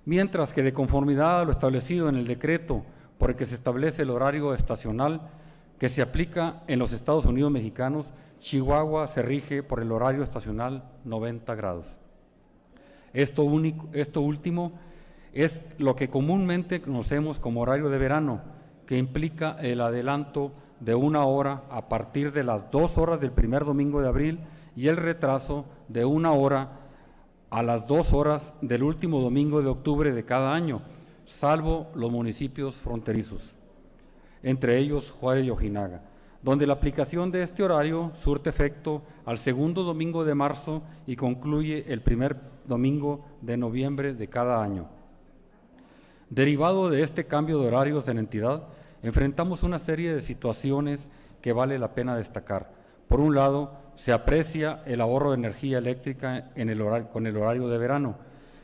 Mientras que de conformidad a lo establecido en el decreto por el que se establece el horario estacional que se aplica en los Estados Unidos mexicanos, Chihuahua se rige por el horario estacional 90 grados. Esto último es lo que comúnmente conocemos como horario de verano, que implica el adelanto de 1 hora a partir de las 2 horas del primer domingo de abril y el retraso de 1 hora a las 2 horas del último domingo de octubre de cada año, salvo los municipios fronterizos, entre ellos Juárez y Ojinaga, donde la aplicación de este horario surte efecto al segundo domingo de marzo y concluye el primer domingo de noviembre de cada año. Derivado de este cambio de horarios en la entidad, enfrentamos una serie de situaciones que vale la pena destacar. Por un lado, se aprecia el ahorro de energía eléctrica con el horario de verano,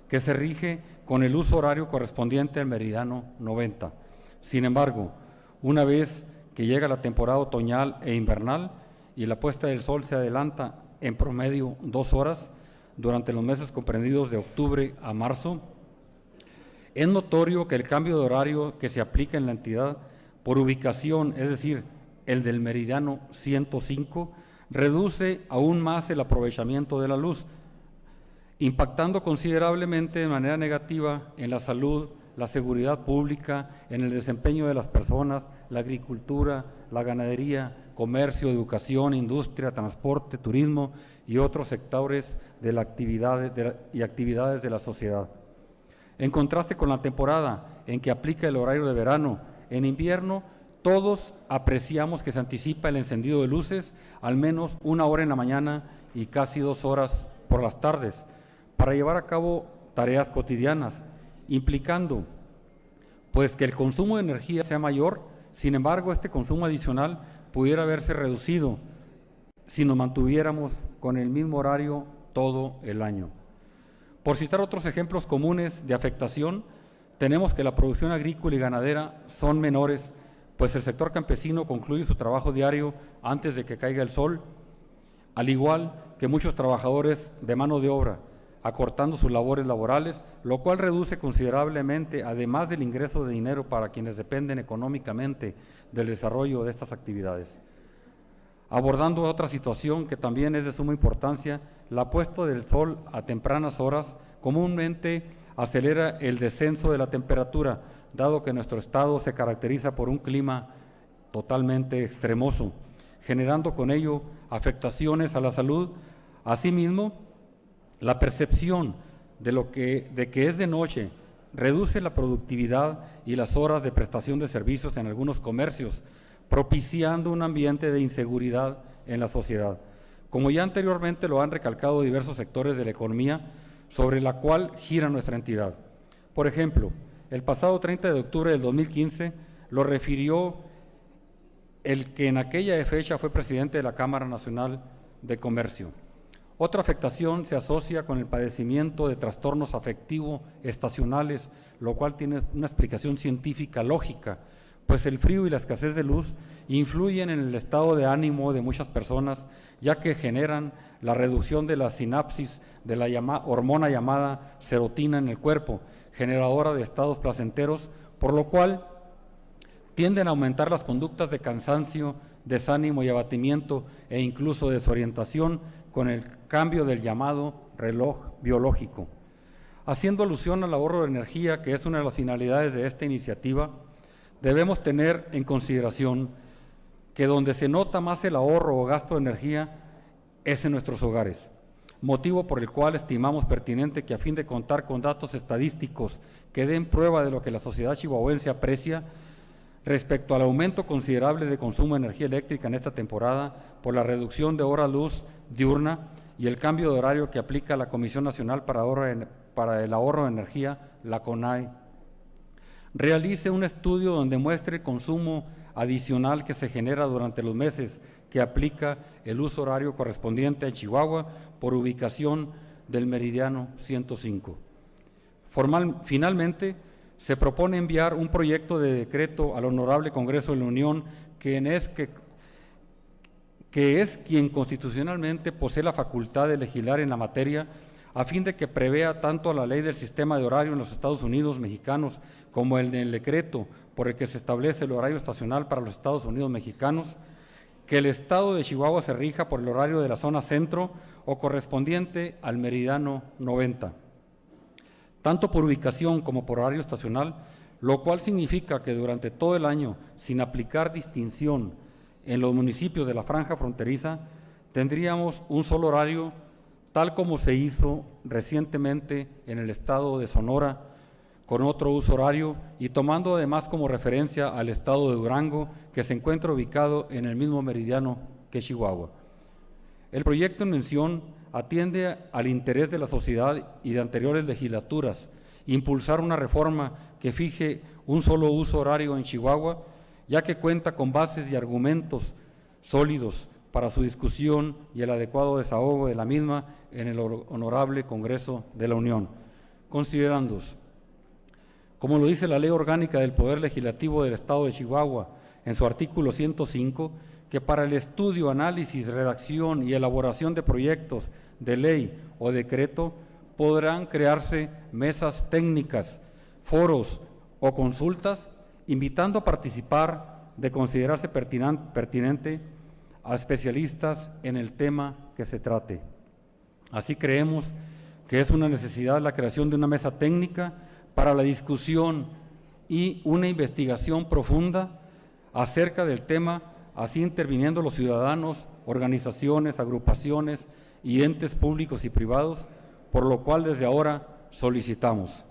que se rige con el uso horario correspondiente al meridiano 90. Sin embargo, una vez que llega la temporada otoñal e invernal y la puesta del sol se adelanta en promedio 2 horas durante los meses comprendidos de octubre a marzo, es notorio que el cambio de horario que se aplica en la entidad por ubicación, es decir, el del meridiano 105, reduce aún más el aprovechamiento de la luz, impactando considerablemente de manera negativa en la salud, la seguridad pública, en el desempeño de las personas, la agricultura, la ganadería, comercio, educación, industria, transporte, turismo y otros sectores de la actividades de la sociedad. En contraste con la temporada en que aplica el horario de verano, en invierno todos apreciamos que se anticipa el encendido de luces al menos 1 hora en la mañana y casi 2 horas por las tardes para llevar a cabo tareas cotidianas, implicando pues que el consumo de energía sea mayor. Sin embargo, este consumo adicional pudiera verse reducido si nos mantuviéramos con el mismo horario todo el año. Por citar otros ejemplos comunes de afectación, tenemos que la producción agrícola y ganadera son menores, pues el sector campesino concluye su trabajo diario antes de que caiga el sol, al igual que muchos trabajadores de mano de obra, acortando sus labores laborales, lo cual reduce considerablemente, además del ingreso de dinero para quienes dependen económicamente del desarrollo de estas actividades. Abordando otra situación que también es de suma importancia, la puesta del sol a tempranas horas comúnmente acelera el descenso de la temperatura, dado que nuestro estado se caracteriza por un clima totalmente extremoso, generando con ello afectaciones a la salud. Asimismo, la percepción de que es de noche reduce la productividad y las horas de prestación de servicios en algunos comercios, propiciando un ambiente de inseguridad en la sociedad, como ya anteriormente lo han recalcado diversos sectores de la economía sobre la cual gira nuestra entidad. Por ejemplo, el pasado 30 de octubre del 2015 lo refirió el que en aquella fecha fue presidente de la Cámara Nacional de Comercio. Otra afectación se asocia con el padecimiento de trastornos afectivos estacionales, lo cual tiene una explicación científica lógica, pues el frío y la escasez de luz influyen en el estado de ánimo de muchas personas, ya que generan la reducción de la sinapsis de la hormona llamada serotonina en el cuerpo, generadora de estados placenteros, por lo cual tienden a aumentar las conductas de cansancio, desánimo y abatimiento e incluso desorientación con el cambio del llamado reloj biológico. Haciendo alusión al ahorro de energía, que es una de las finalidades de esta iniciativa, debemos tener en consideración que donde se nota más el ahorro o gasto de energía es en nuestros hogares, motivo por el cual estimamos pertinente que, a fin de contar con datos estadísticos que den prueba de lo que la sociedad chihuahuense aprecia respecto al aumento considerable de consumo de energía eléctrica en esta temporada por la reducción de hora luz diurna y el cambio de horario que aplica la Comisión Nacional para el Ahorro de Energía, la CONAE, realice un estudio donde muestre el consumo adicional que se genera durante los meses que aplica el uso horario correspondiente a Chihuahua por ubicación del meridiano 105. Finalmente, se propone enviar un proyecto de decreto al Honorable Congreso de la Unión, que es quien constitucionalmente posee la facultad de legislar en la materia, a fin de que prevea tanto la ley del sistema de horario en los Estados Unidos mexicanos como el del decreto por el que se establece el horario estacional para los Estados Unidos mexicanos, que el Estado de Chihuahua se rija por el horario de la zona centro o correspondiente al meridiano 90, tanto por ubicación como por horario estacional, lo cual significa que durante todo el año, sin aplicar distinción en los municipios de la franja fronteriza, tendríamos un solo horario, tal como se hizo recientemente en el estado de Sonora, con otro uso horario y tomando además como referencia al estado de Durango, que se encuentra ubicado en el mismo meridiano que Chihuahua. El proyecto en mención atiende al interés de la sociedad y de anteriores legislaturas, impulsar una reforma que fije un solo uso horario en Chihuahua, ya que cuenta con bases y argumentos sólidos para su discusión y el adecuado desahogo de la misma en el Honorable Congreso de la Unión. Considerándose, como lo dice la Ley Orgánica del Poder Legislativo del Estado de Chihuahua en su artículo 105, que para el estudio, análisis, redacción y elaboración de proyectos de ley o decreto podrán crearse mesas técnicas, foros o consultas, invitando a participar de considerarse pertinente a especialistas en el tema que se trate. Así creemos que es una necesidad la creación de una mesa técnica para la discusión y una investigación profunda acerca del tema, así interviniendo los ciudadanos, organizaciones, agrupaciones y entes públicos y privados, por lo cual desde ahora solicitamos.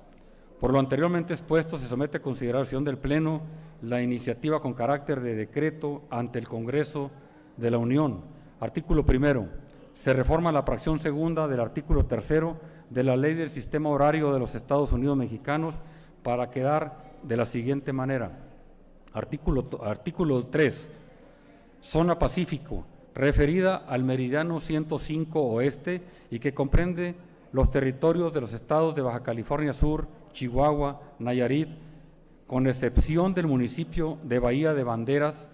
Por lo anteriormente expuesto, se somete a consideración del Pleno la iniciativa con carácter de decreto ante el Congreso de la Unión. Artículo primero. Se reforma la fracción segunda del artículo tercero de la Ley del Sistema Horario de los Estados Unidos Mexicanos para quedar de la siguiente manera. Artículo 3. Zona Pacífico, referida al meridiano 105 oeste y que comprende los territorios de los estados de Baja California Sur, Chihuahua, Nayarit, con excepción del municipio de Bahía de Banderas,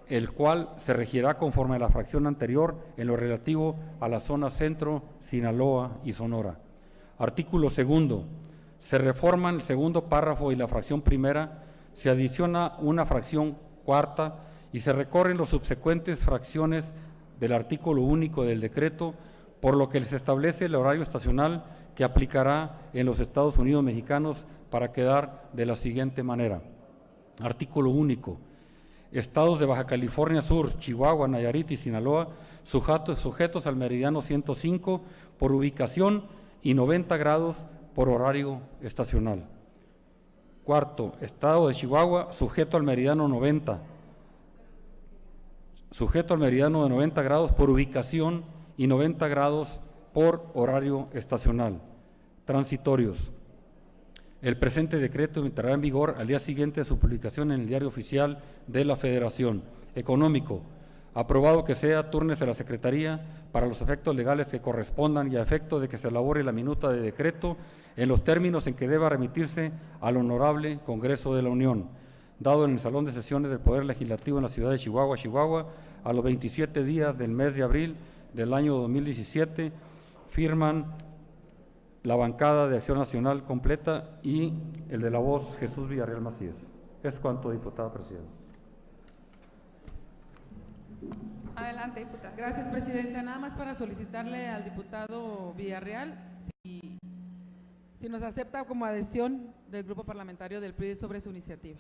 el cual se regirá conforme a la fracción anterior en lo relativo a la zona centro, Sinaloa y Sonora. Artículo segundo. Se reforman el segundo párrafo y la fracción primera, se adiciona una fracción cuarta y se recorren los subsecuentes fracciones del artículo único del decreto, por lo que se establece el horario estacional que aplicará en los Estados Unidos mexicanos para quedar de la siguiente manera. Artículo único. Estados de Baja California Sur, Chihuahua, Nayarit y Sinaloa, sujetos al meridiano 105 por ubicación y 90 grados por horario estacional. Cuarto, Estado de Chihuahua, sujeto al meridiano 90 grados por ubicación y 90 grados por horario estacional. Transitorios. El presente decreto entrará en vigor al día siguiente de su publicación en el Diario Oficial de la Federación. Económico. Aprobado que sea, túrnese a la Secretaría para los efectos legales que correspondan y a efecto de que se elabore la minuta de decreto en los términos en que deba remitirse al Honorable Congreso de la Unión, dado en el Salón de Sesiones del Poder Legislativo en la ciudad de Chihuahua, Chihuahua, a los 27 días del mes de abril del año 2017, firman la bancada de Acción Nacional completa y el de la voz Jesús Villarreal Macías. Es cuanto, diputada presidenta. Adelante, diputada. Gracias, presidenta. Nada más para solicitarle al diputado Villarreal si nos acepta como adhesión del grupo parlamentario del PRI sobre su iniciativa.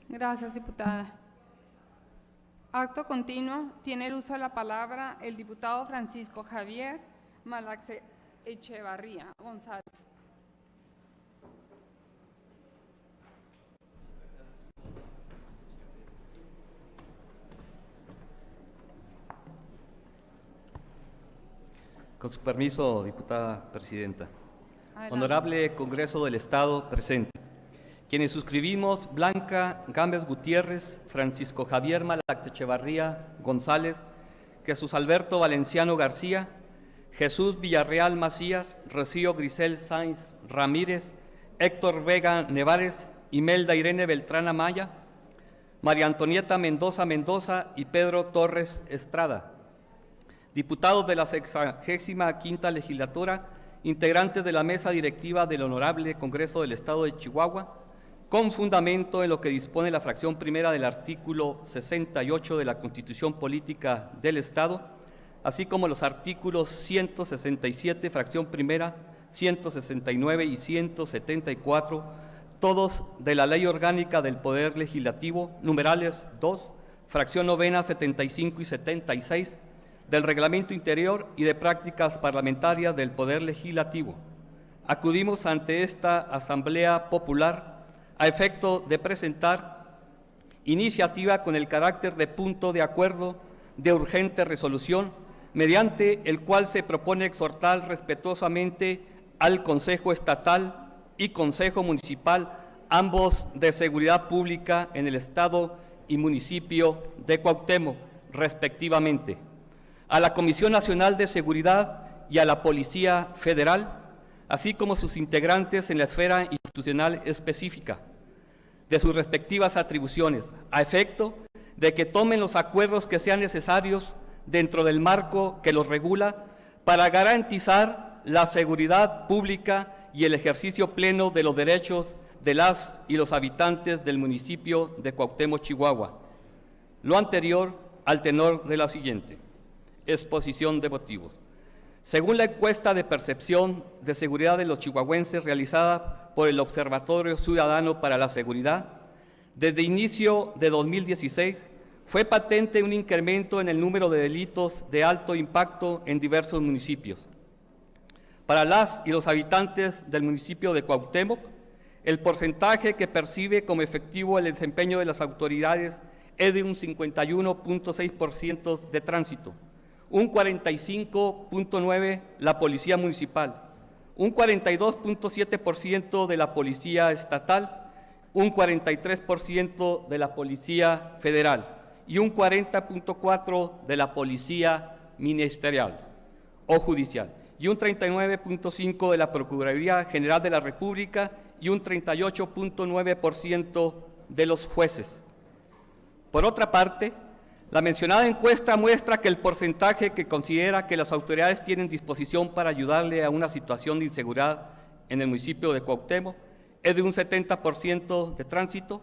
Gracias, diputada. Acto continuo, tiene el uso de la palabra el diputado Francisco Javier Malaxe Echevarría González. Con su permiso, diputada presidenta. Adelante. Honorable Congreso del Estado presente. quienes suscribimos Blanca Gámez Gutiérrez, Francisco Javier Malax Echevarría González, Jesús Alberto Valenciano García, Jesús Villarreal Macías, Rocío Grisel Sáenz Ramírez, Héctor Vega Nevares, Imelda Irene Beltrán Amaya, María Antonieta Mendoza Mendoza y Pedro Torres Estrada. Diputados de la 65ª Legislatura, integrantes de la mesa directiva del Honorable Congreso del Estado de Chihuahua, con fundamento en lo que dispone la fracción primera del artículo 68 de la Constitución Política del Estado, así como los artículos 167, fracción primera, 169 y 174, todos de la Ley Orgánica del Poder Legislativo, numerales 2, fracción novena, 75 y 76, del Reglamento Interior y de Prácticas Parlamentarias del Poder Legislativo. Acudimos ante esta Asamblea Popular a efecto de presentar iniciativa con el carácter de punto de acuerdo de urgente resolución, mediante el cual se propone exhortar respetuosamente al Consejo Estatal y Consejo Municipal, ambos de Seguridad Pública en el Estado y municipio de Cuauhtémoc, respectivamente, a la Comisión Nacional de Seguridad y a la Policía Federal, así como sus integrantes en la esfera institucional específica de sus respectivas atribuciones, a efecto de que tomen los acuerdos que sean necesarios dentro del marco que los regula para garantizar la seguridad pública y el ejercicio pleno de los derechos de las y los habitantes del municipio de Cuauhtémoc, Chihuahua. Lo anterior al tenor de la siguiente exposición de motivos. Según la encuesta de percepción de seguridad de los chihuahuenses realizada por el Observatorio Ciudadano para la Seguridad, desde inicio de 2016 fue patente un incremento en el número de delitos de alto impacto en diversos municipios. Para las y los habitantes del municipio de Cuauhtémoc, el porcentaje que percibe como efectivo el desempeño de las autoridades es de un 51.6% de tránsito, un 45.9% la Policía Municipal, un 42.7% de la Policía Estatal, un 43% de la Policía Federal y un 40.4% de la Policía Ministerial o Judicial, y un 39.5% de la Procuraduría General de la República y un 38.9% de los jueces. Por otra parte, la mencionada encuesta muestra que el porcentaje que considera que las autoridades tienen disposición para ayudarle a una situación de inseguridad en el municipio de Cuauhtémoc es de un 70% de tránsito,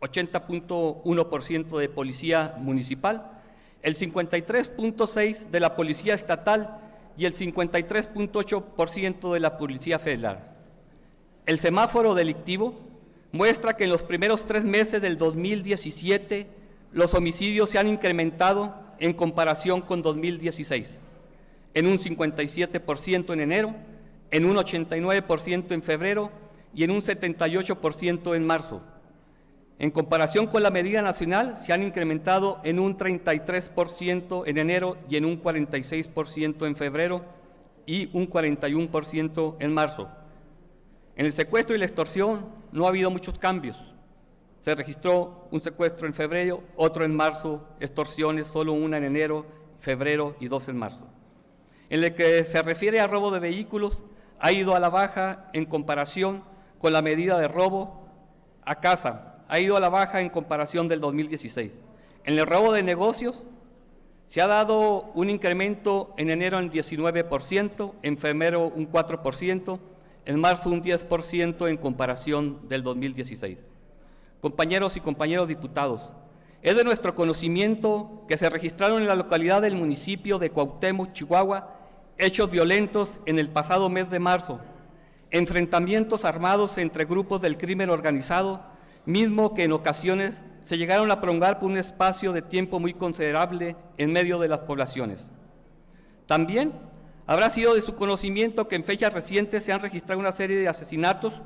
80.1% de policía municipal, el 53.6% de la policía estatal y el 53.8% de la policía federal. El semáforo delictivo muestra que en los primeros 3 meses del 2017 los homicidios se han incrementado en comparación con 2016, en un 57% en enero, en un 89% en febrero y en un 78% en marzo. En comparación con la medida nacional, se han incrementado en un 33% en enero y en un 46% en febrero y un 41% en marzo. En el secuestro y la extorsión no ha habido muchos cambios. Se registró un secuestro en febrero, otro en marzo, extorsiones, solo una en enero, febrero y 2 en marzo. En lo que se refiere a robo de vehículos, ha ido a la baja en comparación con la medida de robo a casa, ha ido a la baja en comparación del 2016. En el robo de negocios se ha dado un incremento en enero en 19%, en febrero un 4%, en marzo un 10% en comparación del 2016. Compañeros y compañeros diputados, es de nuestro conocimiento que se registraron en la localidad del municipio de Cuauhtémoc, Chihuahua, hechos violentos en el pasado mes de marzo, enfrentamientos armados entre grupos del crimen organizado, mismo que en ocasiones se llegaron a prolongar por un espacio de tiempo muy considerable en medio de las poblaciones. También habrá sido de su conocimiento que en fechas recientes se han registrado una serie de asesinatos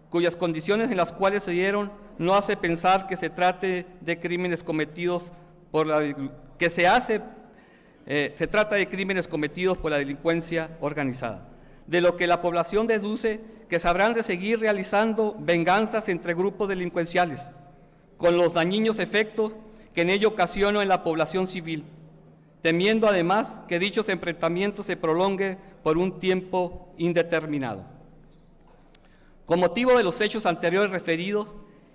cuyas condiciones en las cuales se dieron no hace pensar que se trate de crímenes cometidos por la trata de crímenes cometidos por la delincuencia organizada. de lo que la población deduce que se habrán de seguir realizando venganzas entre grupos delincuenciales, con los dañinos efectos que en ello ocasionó en la población civil, temiendo además que dichos enfrentamientos se prolonguen por un tiempo indeterminado. Con motivo de los hechos anteriores referidos,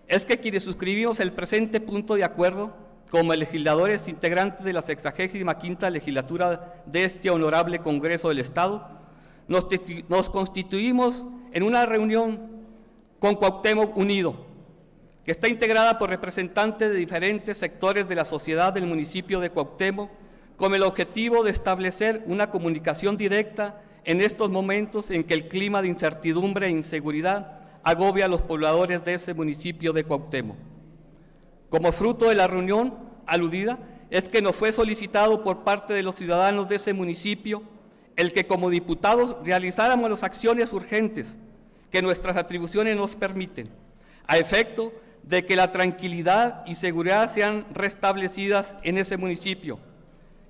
es que quienes suscribimos el presente punto de acuerdo, como legisladores integrantes de la 65ª legislatura de este honorable Congreso del Estado, nos constituimos en una reunión con Cuauhtémoc Unido, que está integrada por representantes de diferentes sectores de la sociedad del municipio de Cuauhtémoc, con el objetivo de establecer una comunicación directa en estos momentos en que el clima de incertidumbre e inseguridad agobia a los pobladores de ese municipio de Cuauhtémoc. Como fruto de la reunión aludida, es que nos fue solicitado por parte de los ciudadanos de ese municipio el que como diputados realizáramos las acciones urgentes que nuestras atribuciones nos permiten, a efecto de que la tranquilidad y seguridad sean restablecidas en ese municipio.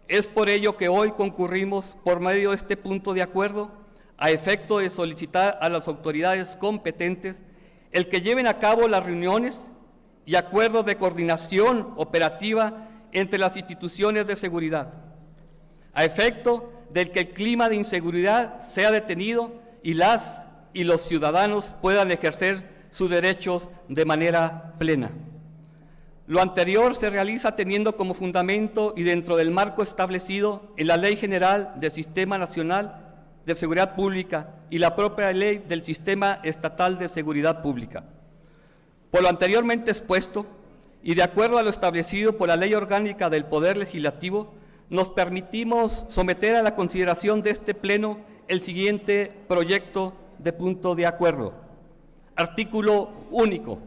Es por ello que hoy concurrimos por medio de este punto de acuerdo a efecto de solicitar a las autoridades competentes el que lleven a cabo las reuniones y acuerdos de coordinación operativa entre las instituciones de seguridad, a efecto del que el clima de inseguridad sea detenido y las y los ciudadanos puedan ejercer sus derechos de manera plena. Lo anterior se realiza teniendo como fundamento y dentro del marco establecido en la Ley General del Sistema Nacional de Seguridad Pública y la propia Ley del Sistema Estatal de Seguridad Pública. Por lo anteriormente expuesto, y de acuerdo a lo establecido por la Ley Orgánica del Poder Legislativo, nos permitimos someter a la consideración de este Pleno el siguiente proyecto de punto de acuerdo. Artículo único.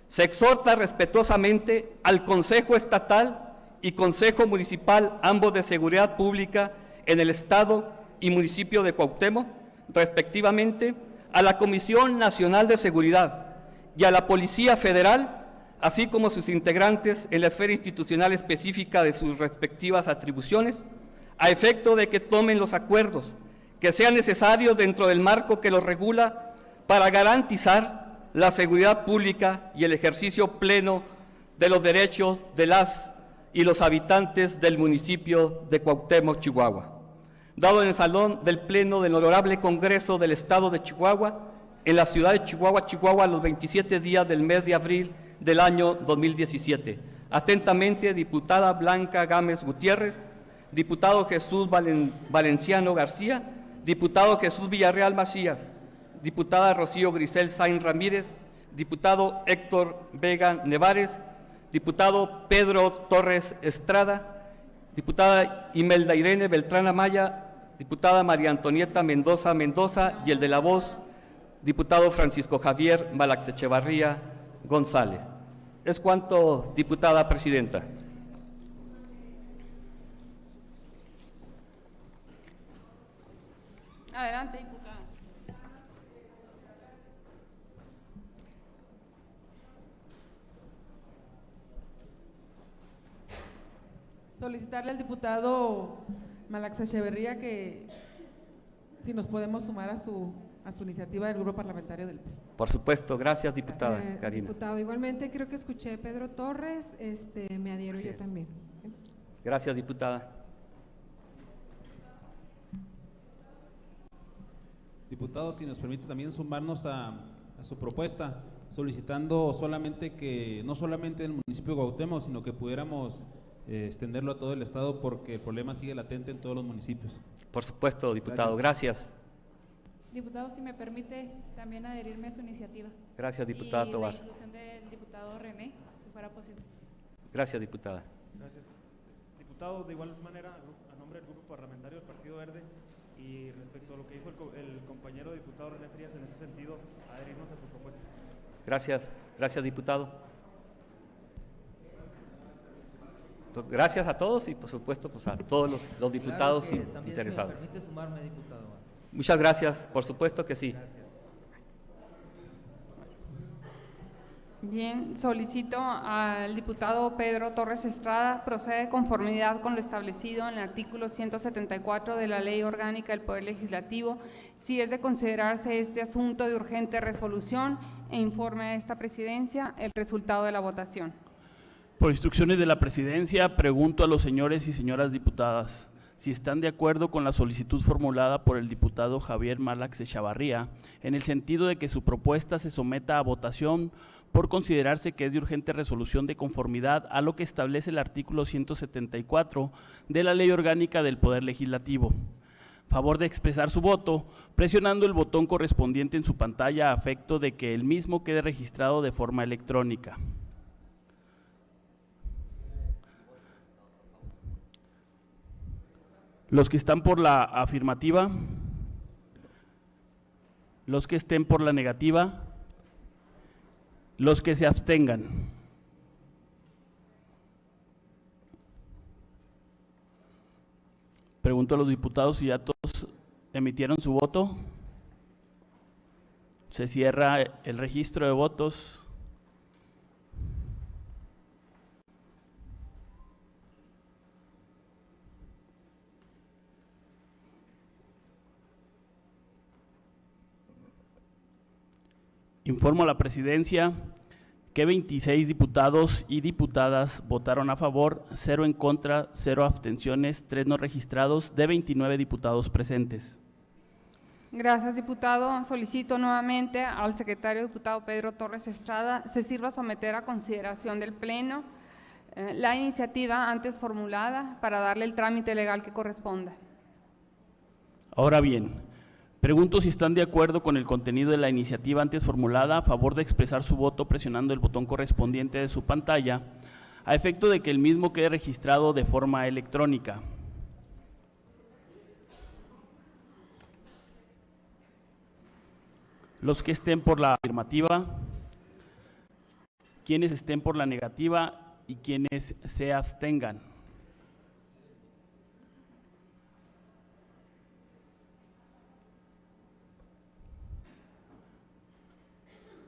Se exhorta respetuosamente al Consejo Estatal y Consejo Municipal, ambos de Seguridad Pública, en el Estado y municipio de Cuauhtémoc, respectivamente, a la Comisión Nacional de Seguridad y a la Policía Federal, así como sus integrantes en la esfera institucional específica de sus respectivas atribuciones, a efecto de que tomen los acuerdos que sean necesarios dentro del marco que los regula para garantizar la seguridad pública y el ejercicio pleno de los derechos de las y los habitantes del municipio de Cuauhtémoc, Chihuahua. Dado en el Salón del Pleno del Honorable Congreso del Estado de Chihuahua, en la ciudad de Chihuahua, Chihuahua, los 27 días del mes de abril del año 2017. Atentamente, diputada Blanca Gámez Gutiérrez, diputado Jesús Valenciano García, diputado Jesús Villarreal Macías, diputada Rocío Grisel Sainz Ramírez, diputado Héctor Vega Nevares, diputado Pedro Torres Estrada, diputada Imelda Irene Beltrán Amaya, diputada María Antonieta Mendoza Mendoza y el de la voz, diputado Francisco Javier Malaxechevarría González. Es cuanto, diputada presidenta. Adelante, diputada. Solicitarle al diputado Malaxechevarría que si nos podemos sumar a su iniciativa del Grupo Parlamentario del PRI. Por supuesto, gracias, diputada Karina. Diputado, igualmente creo que escuché Pedro Torres, me adhiero yo también. ¿Sí? Gracias, diputada. Diputado, si nos permite también sumarnos a su propuesta, solicitando solamente que, no solamente en el municipio de Cuauhtémoc, sino que pudiéramos extenderlo a todo el estado porque el problema sigue latente en todos los municipios. Por supuesto, diputado, gracias. Diputado, si me permite también adherirme a su iniciativa. Gracias, diputada Tovar. Y la inclusión del diputado René, si fuera posible. Gracias, diputada. Gracias. Diputado, de igual manera, a nombre del Grupo Parlamentario del Partido Verde y respecto a lo que dijo el compañero diputado René Frías en ese sentido, adherirnos a su propuesta. Gracias, gracias, diputado. Pues, gracias a todos y por supuesto pues, a todos los diputados interesados. Si me permite sumarme, diputado. Muchas gracias, por supuesto que sí. Gracias. Bien, solicito al diputado Pedro Torres Estrada procede de conformidad con lo establecido en el artículo 174 de la Ley Orgánica del Poder Legislativo, si es de considerarse este asunto de urgente resolución, e informe a esta presidencia el resultado de la votación. Por instrucciones de la presidencia, pregunto a los señores y señoras diputadas si están de acuerdo con la solicitud formulada por el diputado Javier Malax Echavarría, en el sentido de que su propuesta se someta a votación por considerarse que es de urgente resolución de conformidad a lo que establece el artículo 174 de la Ley Orgánica del Poder Legislativo. Favor de expresar su voto, presionando el botón correspondiente en su pantalla a efecto de que el mismo quede registrado de forma electrónica. Los que están por la afirmativa, los que estén por la negativa, los que se abstengan. Pregunto a los diputados si ya todos emitieron su voto. Se cierra el registro de votos. Informo a la presidencia que 26 diputados y diputadas votaron a favor, 0 en contra, 0 abstenciones, 3 no registrados, de 29 diputados presentes. Gracias, diputado. Solicito nuevamente al secretario diputado Pedro Torres Estrada se sirva a someter a consideración del Pleno la iniciativa antes formulada para darle el trámite legal que corresponda. Ahora bien, pregunto si están de acuerdo con el contenido de la iniciativa antes formulada, a favor de expresar su voto presionando el botón correspondiente de su pantalla, a efecto de que el mismo quede registrado de forma electrónica. Los que estén por la afirmativa, quienes estén por la negativa y quienes se abstengan.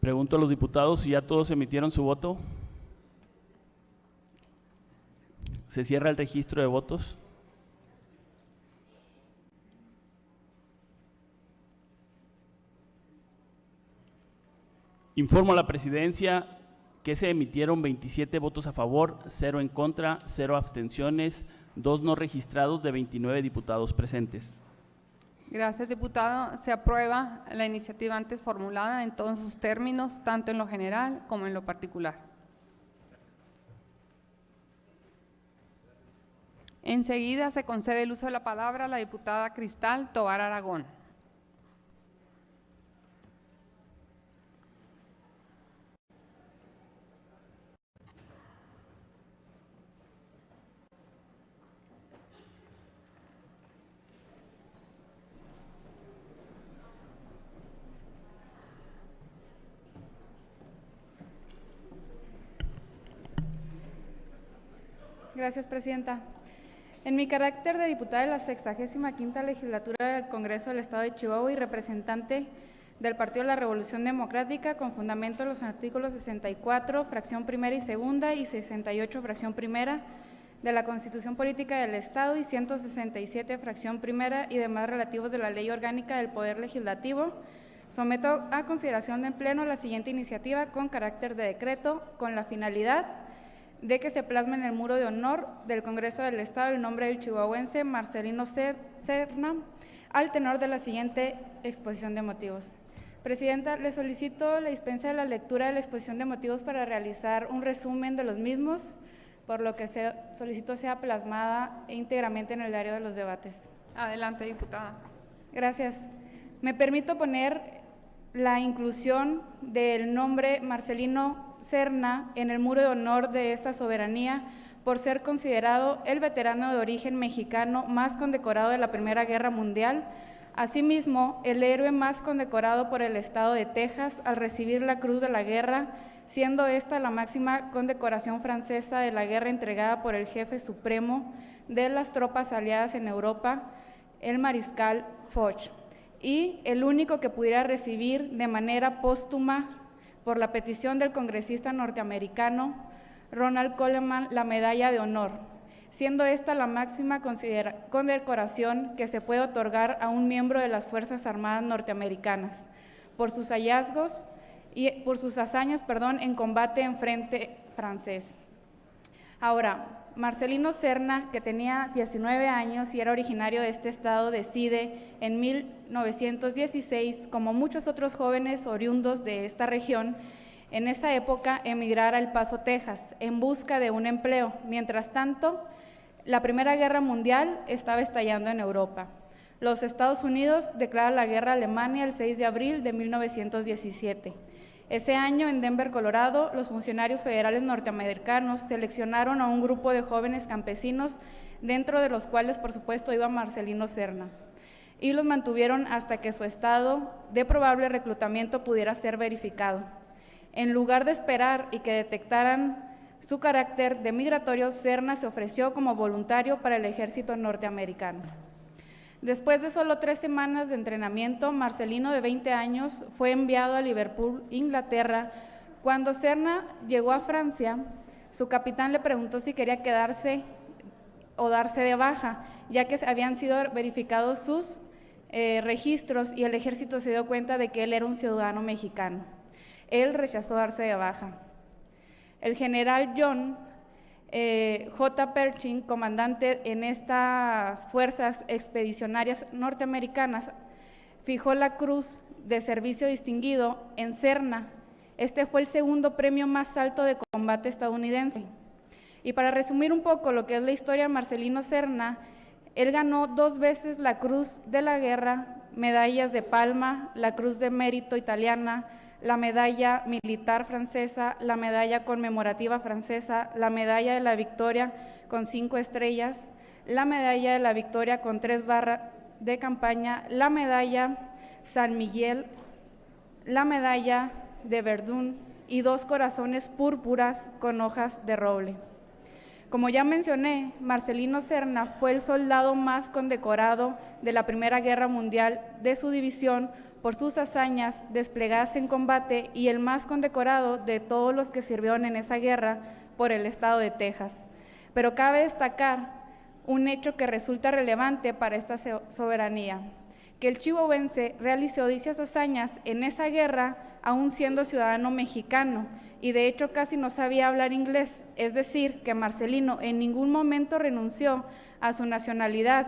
Pregunto a los diputados si ya todos emitieron su voto. Se cierra el registro de votos. Informo a la presidencia que se emitieron 27 votos a favor, 0 en contra, 0 abstenciones, 2 no registrados de 29 diputados presentes. Gracias, diputado. Se aprueba la iniciativa antes formulada en todos sus términos, tanto en lo general como en lo particular. Enseguida se concede el uso de la palabra a la diputada Cristal Tovar Aragón. Gracias, presidenta. En mi carácter de diputada de la 65ª legislatura del Congreso del Estado de Chihuahua y representante del Partido de la Revolución Democrática, con fundamento en los artículos 64, fracción primera y segunda, y 68, fracción primera, de la Constitución Política del Estado y 167, fracción primera, y demás relativos de la Ley Orgánica del Poder Legislativo, someto a consideración en pleno la siguiente iniciativa con carácter de decreto, con la finalidad de que se plasme en el muro de honor del Congreso del Estado el nombre del chihuahuense Marcelino Serna, al tenor de la siguiente exposición de motivos. Presidenta, le solicito la dispensa de la lectura de la exposición de motivos para realizar un resumen de los mismos, por lo que solicito sea plasmada íntegramente en el diario de los debates. Adelante, diputada. Gracias. Me permito poner la inclusión del nombre Marcelino Serna en el muro de honor de esta soberanía por ser considerado el veterano de origen mexicano más condecorado de la Primera Guerra Mundial, asimismo el héroe más condecorado por el Estado de Texas al recibir la Cruz de la Guerra, siendo esta la máxima condecoración francesa de la guerra entregada por el jefe supremo de las tropas aliadas en Europa, el mariscal Foch, y el único que pudiera recibir de manera póstuma por la petición del congresista norteamericano Ronald Coleman, la Medalla de Honor, siendo esta la máxima condecoración que se puede otorgar a un miembro de las Fuerzas Armadas norteamericanas por sus hallazgos y por sus hazañas, en combate en frente francés. Ahora, Marcelino Serna, que tenía 19 años y era originario de este estado, decide en 1916, como muchos otros jóvenes oriundos de esta región, en esa época emigrar a El Paso, Texas, en busca de un empleo. Mientras tanto, la Primera Guerra Mundial estaba estallando en Europa. Los Estados Unidos declaran la guerra a Alemania el 6 de abril de 1917. Ese año, en Denver, Colorado, los funcionarios federales norteamericanos seleccionaron a un grupo de jóvenes campesinos, dentro de los cuales, por supuesto, iba Marcelino Serna, y los mantuvieron hasta que su estado de probable reclutamiento pudiera ser verificado. En lugar de esperar y que detectaran su carácter de migratorio, Serna se ofreció como voluntario para el ejército norteamericano. Después de solo 3 semanas de entrenamiento, Marcelino, de 20 años, fue enviado a Liverpool, Inglaterra. Cuando Serna llegó a Francia, su capitán le preguntó si quería quedarse o darse de baja, ya que habían sido verificados sus registros y el ejército se dio cuenta de que él era un ciudadano mexicano. Él rechazó darse de baja. El general John J. Pershing, comandante en estas fuerzas expedicionarias norteamericanas, fijó la Cruz de Servicio Distinguido en Serna. Este fue el segundo premio más alto de combate estadounidense. Y para resumir un poco lo que es la historia de Marcelino Serna, él ganó 2 veces la Cruz de la Guerra, medallas de palma, la Cruz de Mérito italiana, la medalla militar francesa, la medalla conmemorativa francesa, la medalla de la victoria con 5 estrellas, la medalla de la victoria con 3 barras de campaña, la medalla San Miguel, la medalla de Verdún y 2 corazones púrpuras con hojas de roble. Como ya mencioné, Marcelino Serna fue el soldado más condecorado de la Primera Guerra Mundial de su división por sus hazañas desplegadas en combate y el más condecorado de todos los que sirvieron en esa guerra por el estado de Texas. Pero cabe destacar un hecho que resulta relevante para esta soberanía, que el chihuahuense realizó dichas hazañas en esa guerra aún siendo ciudadano mexicano y de hecho casi no sabía hablar inglés, es decir, que Marcelino en ningún momento renunció a su nacionalidad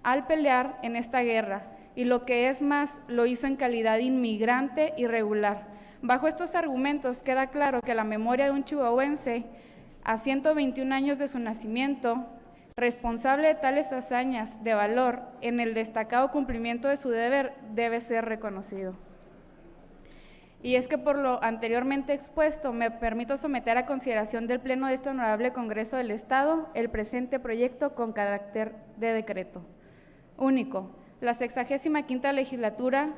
al pelear en esta guerra, y lo que es más, lo hizo en calidad de inmigrante irregular. Bajo estos argumentos queda claro que la memoria de un chihuahuense a 121 años de su nacimiento, responsable de tales hazañas de valor en el destacado cumplimiento de su deber, debe ser reconocido. Y es que por lo anteriormente expuesto, me permito someter a consideración del Pleno de este Honorable Congreso del Estado el presente proyecto con carácter de decreto. Único. La 65ª legislatura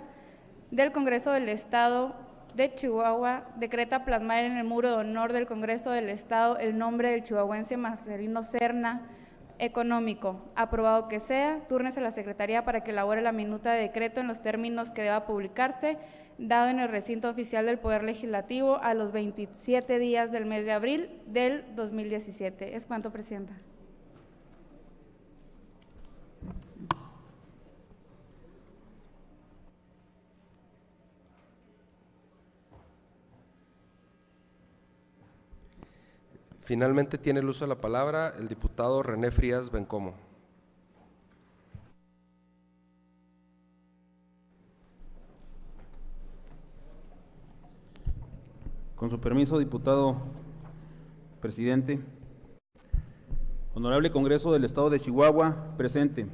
del Congreso del Estado de Chihuahua decreta plasmar en el muro de honor del Congreso del Estado el nombre del chihuahuense Marcelino Serna, económico. Aprobado que sea, túrnese a la Secretaría para que elabore la minuta de decreto en los términos que deba publicarse, dado en el recinto oficial del Poder Legislativo a los 27 días del mes de abril del 2017. Es cuanto, Presidenta. Finalmente tiene el uso de la palabra el diputado René Frías Bencomo. Con su permiso, diputado presidente. Honorable Congreso del Estado de Chihuahua, presente.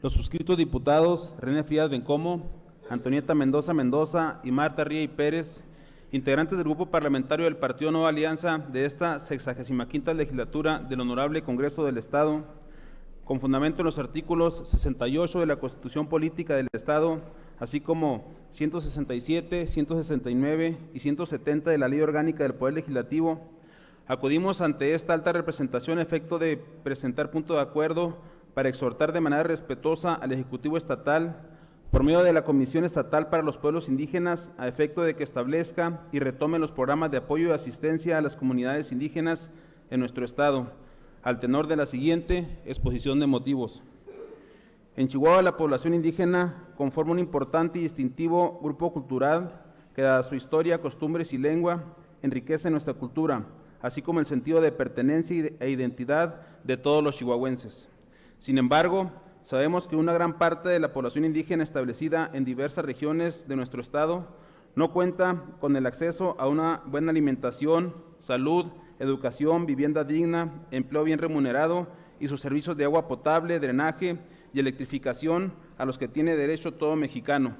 Los suscritos diputados René Frías Bencomo, Antonieta Mendoza Mendoza y Marta Riey Pérez, integrantes del Grupo Parlamentario del Partido Nueva Alianza de esta 65ª legislatura del Honorable Congreso del Estado, con fundamento en los artículos 68 de la Constitución Política del Estado, así como 167, 169 y 170 de la Ley Orgánica del Poder Legislativo, acudimos ante esta alta representación a efecto de presentar punto de acuerdo para exhortar de manera respetuosa al Ejecutivo Estatal por medio de la Comisión Estatal para los Pueblos Indígenas, a efecto de que establezca y retome los programas de apoyo y asistencia a las comunidades indígenas en nuestro estado, al tenor de la siguiente exposición de motivos. En Chihuahua, la población indígena conforma un importante y distintivo grupo cultural que, dada su historia, costumbres y lengua, enriquece nuestra cultura, así como el sentido de pertenencia e identidad de todos los chihuahuenses. Sin embargo, sabemos que una gran parte de la población indígena establecida en diversas regiones de nuestro estado no cuenta con el acceso a una buena alimentación, salud, educación, vivienda digna, empleo bien remunerado y sus servicios de agua potable, drenaje y electrificación a los que tiene derecho todo mexicano.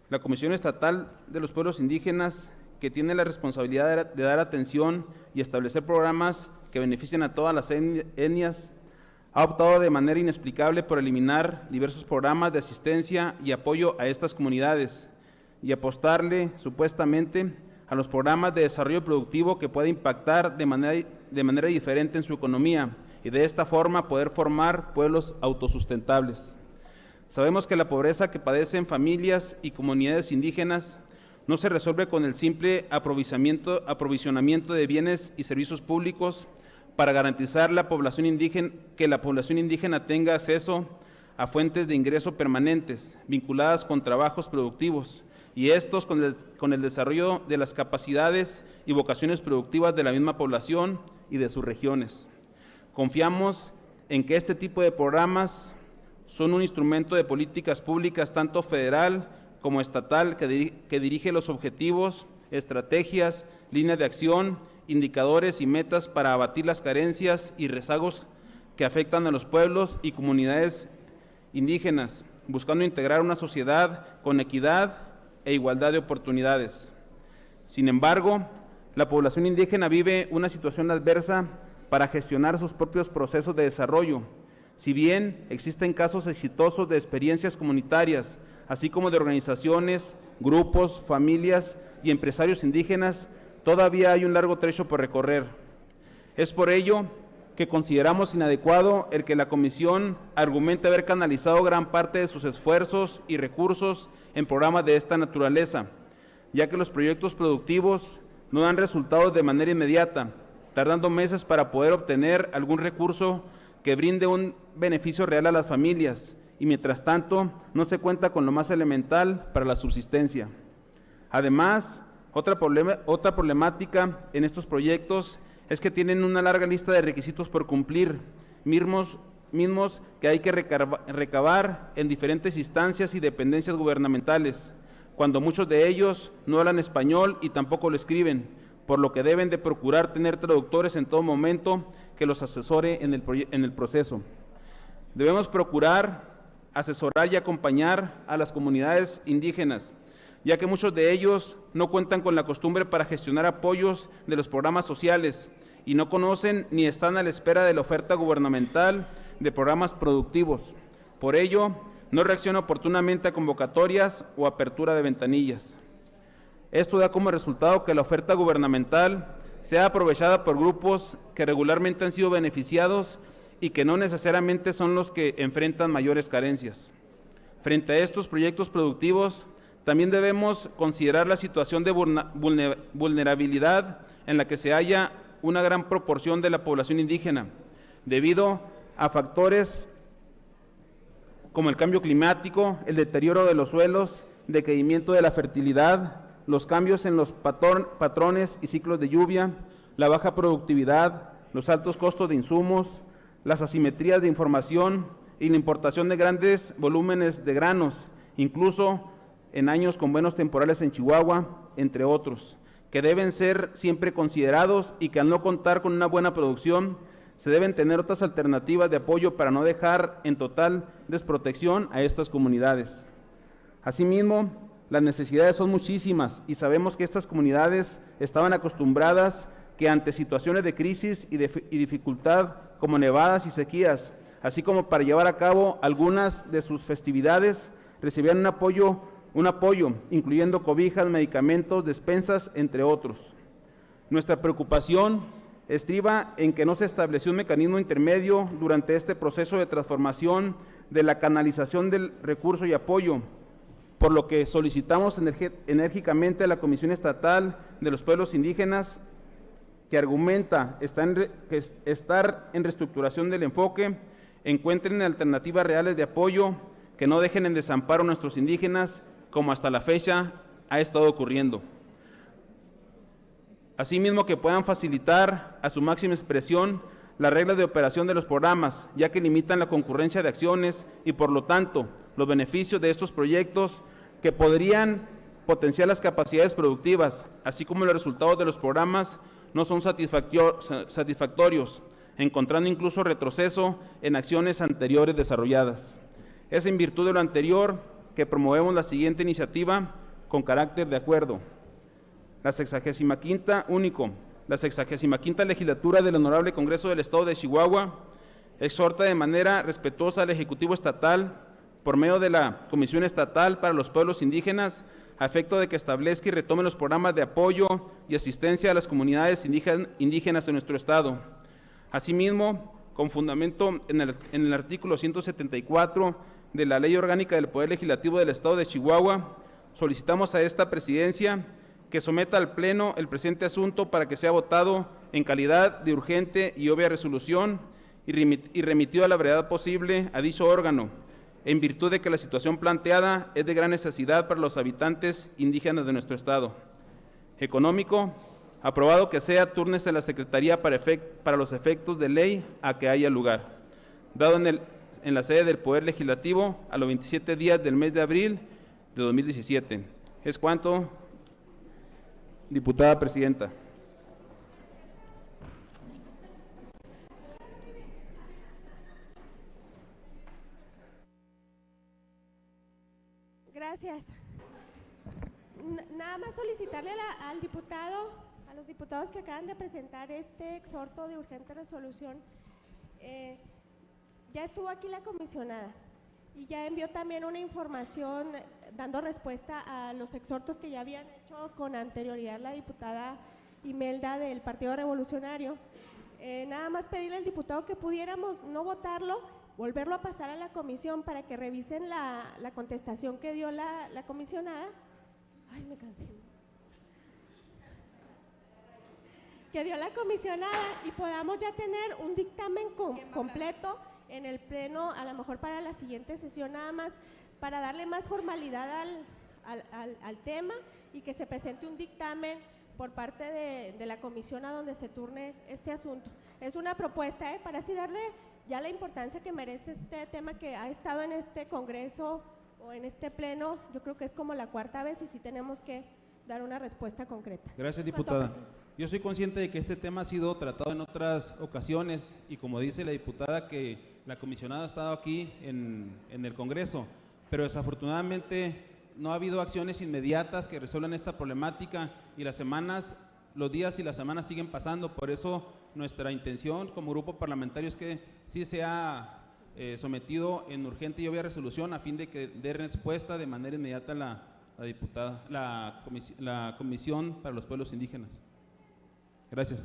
La Comisión Estatal de los Pueblos Indígenas, que tiene la responsabilidad de dar atención y establecer programas que beneficien a todas las etnias, ha optado de manera inexplicable por eliminar diversos programas de asistencia y apoyo a estas comunidades y apostarle supuestamente a los programas de desarrollo productivo que pueda impactar de manera diferente en su economía y de esta forma poder formar pueblos autosustentables. Sabemos que la pobreza que padecen familias y comunidades indígenas no se resuelve con el simple aprovisionamiento de bienes y servicios públicos para garantizar que la población indígena tenga acceso a fuentes de ingreso permanentes vinculadas con trabajos productivos y estos con el desarrollo de las capacidades y vocaciones productivas de la misma población y de sus regiones. Confiamos en que este tipo de programas son un instrumento de políticas públicas tanto federal como estatal que dirige los objetivos, estrategias, líneas de acción, indicadores y metas para abatir las carencias y rezagos que afectan a los pueblos y comunidades indígenas, buscando integrar una sociedad con equidad e igualdad de oportunidades. Sin embargo, la población indígena vive una situación adversa para gestionar sus propios procesos de desarrollo. Si bien existen casos exitosos de experiencias comunitarias, así como de organizaciones, grupos, familias y empresarios indígenas, todavía hay un largo trecho por recorrer. Es por ello que consideramos inadecuado el que la Comisión argumente haber canalizado gran parte de sus esfuerzos y recursos en programas de esta naturaleza, ya que los proyectos productivos no dan resultados de manera inmediata, tardando meses para poder obtener algún recurso que brinde un beneficio real a las familias, y mientras tanto no se cuenta con lo más elemental para la subsistencia. Además, otra problemática en estos proyectos es que tienen una larga lista de requisitos por cumplir, mismos que hay que recabar en diferentes instancias y dependencias gubernamentales, cuando muchos de ellos no hablan español y tampoco lo escriben, por lo que deben de procurar tener traductores en todo momento que los asesore en el proceso. Debemos procurar asesorar y acompañar a las comunidades indígenas, ya que muchos de ellos no cuentan con la costumbre para gestionar apoyos de los programas sociales y no conocen ni están a la espera de la oferta gubernamental de programas productivos. Por ello, no reacciona oportunamente a convocatorias o apertura de ventanillas. Esto da como resultado que la oferta gubernamental sea aprovechada por grupos que regularmente han sido beneficiados y que no necesariamente son los que enfrentan mayores carencias. Frente a estos proyectos productivos, también debemos considerar la situación de vulnerabilidad en la que se halla una gran proporción de la población indígena, debido a factores como el cambio climático, el deterioro de los suelos, decaimiento de la fertilidad, los cambios en los patrones y ciclos de lluvia, la baja productividad, los altos costos de insumos, las asimetrías de información y la importación de grandes volúmenes de granos, incluso en años con buenos temporales en Chihuahua, entre otros, que deben ser siempre considerados y que al no contar con una buena producción, se deben tener otras alternativas de apoyo para no dejar en total desprotección a estas comunidades. Asimismo, las necesidades son muchísimas y sabemos que estas comunidades estaban acostumbradas que ante situaciones de crisis y dificultad como nevadas y sequías, así como para llevar a cabo algunas de sus festividades, recibían un apoyo, incluyendo cobijas, medicamentos, despensas, entre otros. Nuestra preocupación estriba en que no se estableció un mecanismo intermedio durante este proceso de transformación de la canalización del recurso y apoyo, por lo que solicitamos enérgicamente a la Comisión Estatal de los Pueblos Indígenas, que argumenta estar en reestructuración del enfoque, encuentren alternativas reales de apoyo que no dejen en desamparo a nuestros indígenas, como hasta la fecha ha estado ocurriendo. Asimismo, que puedan facilitar a su máxima expresión las reglas de operación de los programas, ya que limitan la concurrencia de acciones y, por lo tanto, los beneficios de estos proyectos que podrían potenciar las capacidades productivas, así como los resultados de los programas, no son satisfactorios, encontrando incluso retroceso en acciones anteriores desarrolladas. Es en virtud de lo anterior que promovemos la siguiente iniciativa con carácter de acuerdo. La 65ª legislatura del Honorable Congreso del Estado de Chihuahua exhorta de manera respetuosa al Ejecutivo Estatal, por medio de la Comisión Estatal para los Pueblos Indígenas, a efecto de que establezca y retome los programas de apoyo y asistencia a las comunidades indígenas de nuestro Estado. Asimismo, con fundamento en el artículo 174 de la Ley Orgánica del Poder Legislativo del Estado de Chihuahua, solicitamos a esta Presidencia que someta al Pleno el presente asunto para que sea votado en calidad de urgente y obvia resolución y remitido a la brevedad posible a dicho órgano, en virtud de que la situación planteada es de gran necesidad para los habitantes indígenas de nuestro Estado. Económico, aprobado que sea, túrnese a la Secretaría para los efectos de ley a que haya lugar, dado en la sede del Poder Legislativo a los 27 días del mes de abril de 2017. Es cuanto, diputada presidenta. Gracias. Nada más solicitarle al diputado, a los diputados que acaban de presentar este exhorto de urgente resolución, ya estuvo aquí la comisionada y ya envió también una información dando respuesta a los exhortos que ya habían hecho con anterioridad la diputada Imelda del Partido Revolucionario. Nada más pedirle al diputado que pudiéramos no votarlo, volverlo a pasar a la comisión para que revisen la contestación que dio la comisionada. Ay, me cansé. Que dio la comisionada y podamos ya tener un dictamen completo en el pleno, a lo mejor para la siguiente sesión, nada más para darle más formalidad al tema y que se presente un dictamen por parte de la comisión a donde se turne este asunto. Es una propuesta para así darle ya la importancia que merece este tema que ha estado en este Congreso o en este pleno. Yo creo que es como la cuarta vez y sí tenemos que dar una respuesta concreta. Gracias, diputada. Yo soy consciente de que este tema ha sido tratado en otras ocasiones y, como dice la diputada, que la comisionada ha estado aquí en el Congreso, pero desafortunadamente no ha habido acciones inmediatas que resuelvan esta problemática y los días y las semanas siguen pasando. Por eso nuestra intención como grupo parlamentario es que sí sea sometido en urgente y obvia resolución a fin de que dé respuesta de manera inmediata la Comisión para los Pueblos Indígenas. Gracias.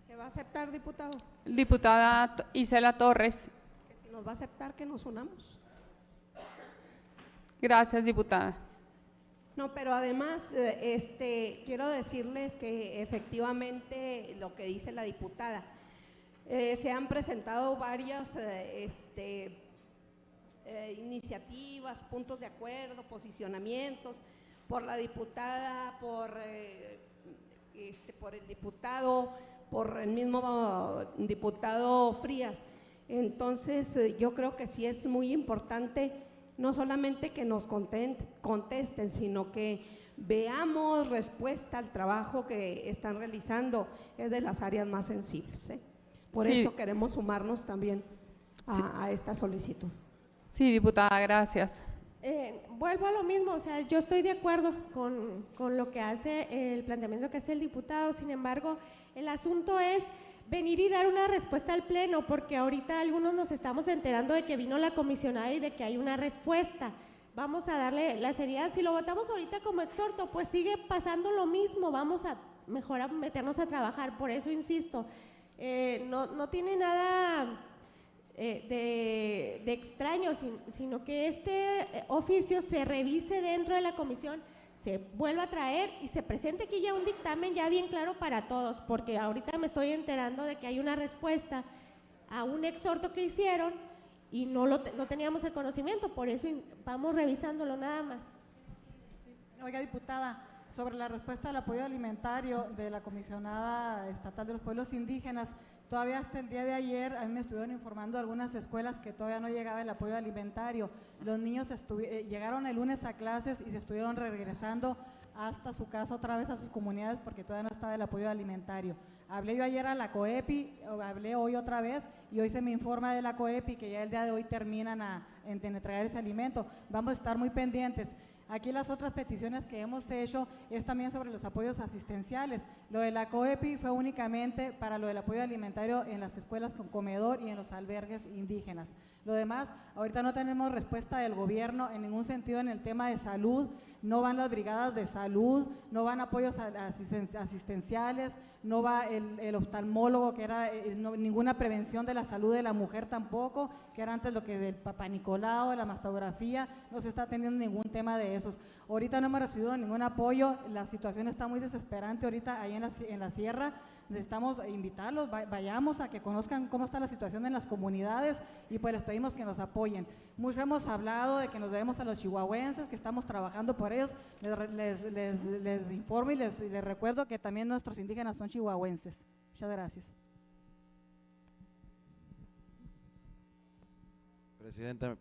¿Se va a aceptar, diputado? Diputada Isela Torres. Si nos va a aceptar que nos unamos. Gracias, diputada. No, pero además quiero decirles que efectivamente lo que dice la diputada, se han presentado varias iniciativas, puntos de acuerdo, posicionamientos por la diputada, por el diputado, por el mismo diputado Frías. Entonces yo creo que sí es muy importante no solamente que nos contesten, sino que veamos respuesta al trabajo que están realizando, es de las áreas más sensibles. Por eso queremos sumarnos también a esta solicitud. Sí, diputada, gracias. Vuelvo a lo mismo, o sea, yo estoy de acuerdo con lo que hace, el planteamiento que hace el diputado. Sin embargo, el asunto es venir y dar una respuesta al pleno, porque ahorita algunos nos estamos enterando de que vino la comisionada y de que hay una respuesta. Vamos a darle la seriedad. Si lo votamos ahorita como exhorto, pues sigue pasando lo mismo. Vamos a mejor a meternos a trabajar. Por eso insisto, no tiene nada de extraños, sino que este oficio se revise dentro de la comisión, se vuelva a traer y se presente aquí ya un dictamen ya bien claro para todos, porque ahorita me estoy enterando de que hay una respuesta a un exhorto que hicieron y no teníamos el conocimiento, por eso vamos revisándolo nada más. Oiga, diputada, sobre la respuesta al apoyo alimentario de la Comisionada Estatal de los Pueblos Indígenas, todavía hasta el día de ayer a mí me estuvieron informando de algunas escuelas que todavía no llegaba el apoyo alimentario. Los niños llegaron el lunes a clases y se estuvieron regresando hasta su casa otra vez a sus comunidades porque todavía no estaba el apoyo alimentario. Hablé yo ayer a la COEPI, hablé hoy otra vez y hoy se me informa de la COEPI que ya el día de hoy terminan en entregar ese alimento. Vamos a estar muy pendientes. Aquí las otras peticiones que hemos hecho es también sobre los apoyos asistenciales. Lo de la COEPI fue únicamente para lo del apoyo alimentario en las escuelas con comedor y en los albergues indígenas. Lo demás, ahorita no tenemos respuesta del gobierno en ningún sentido en el tema de salud, no van las brigadas de salud, no van apoyos asistenciales, no va el oftalmólogo, que era ninguna prevención de la salud de la mujer tampoco, que era antes lo que del Papá Nicolau, de la mastografía, no se está teniendo ningún tema de esos. Ahorita no hemos recibido ningún apoyo, la situación está muy desesperante ahorita ahí en la sierra. Necesitamos invitarlos, vayamos a que conozcan cómo está la situación en las comunidades y pues les pedimos que nos apoyen. Mucho hemos hablado de que nos debemos a los chihuahuenses, que estamos trabajando por ellos. Les informo y les recuerdo que también nuestros indígenas son chihuahuenses. Muchas gracias. Presidenta.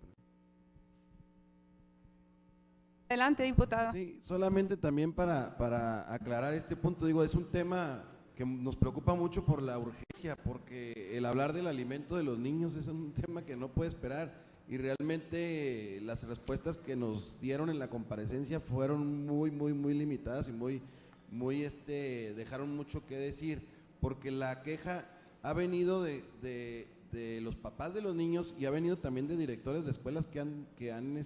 Adelante, diputada. Sí, solamente también para aclarar este punto, digo, es un tema que nos preocupa mucho por la urgencia, porque el hablar del alimento de los niños es un tema que no puede esperar y realmente las respuestas que nos dieron en la comparecencia fueron muy limitadas y dejaron mucho que decir, porque la queja ha venido de los papás de los niños y ha venido también de directores de escuelas que han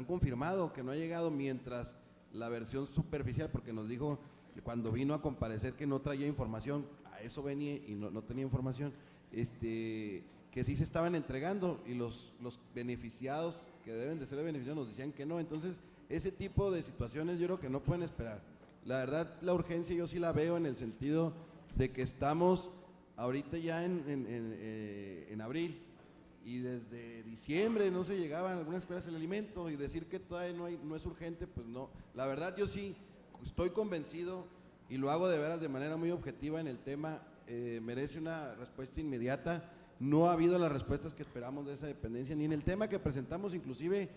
confirmado que no ha llegado, mientras la versión superficial, porque nos dijo cuando vino a comparecer que no traía información, a eso venía y no tenía información, que sí se estaban entregando y los beneficiados, que deben de ser beneficiados, nos decían que no. Entonces, ese tipo de situaciones yo creo que no pueden esperar. La verdad, la urgencia yo sí la veo en el sentido de que estamos ahorita ya en abril y desde diciembre no se llegaba a algunas escuelas el alimento, y decir que todavía no es urgente, pues no. La verdad yo sí estoy convencido y lo hago de veras de manera muy objetiva en el tema, merece una respuesta inmediata. No ha habido las respuestas que esperamos de esa dependencia, ni en el tema que presentamos inclusive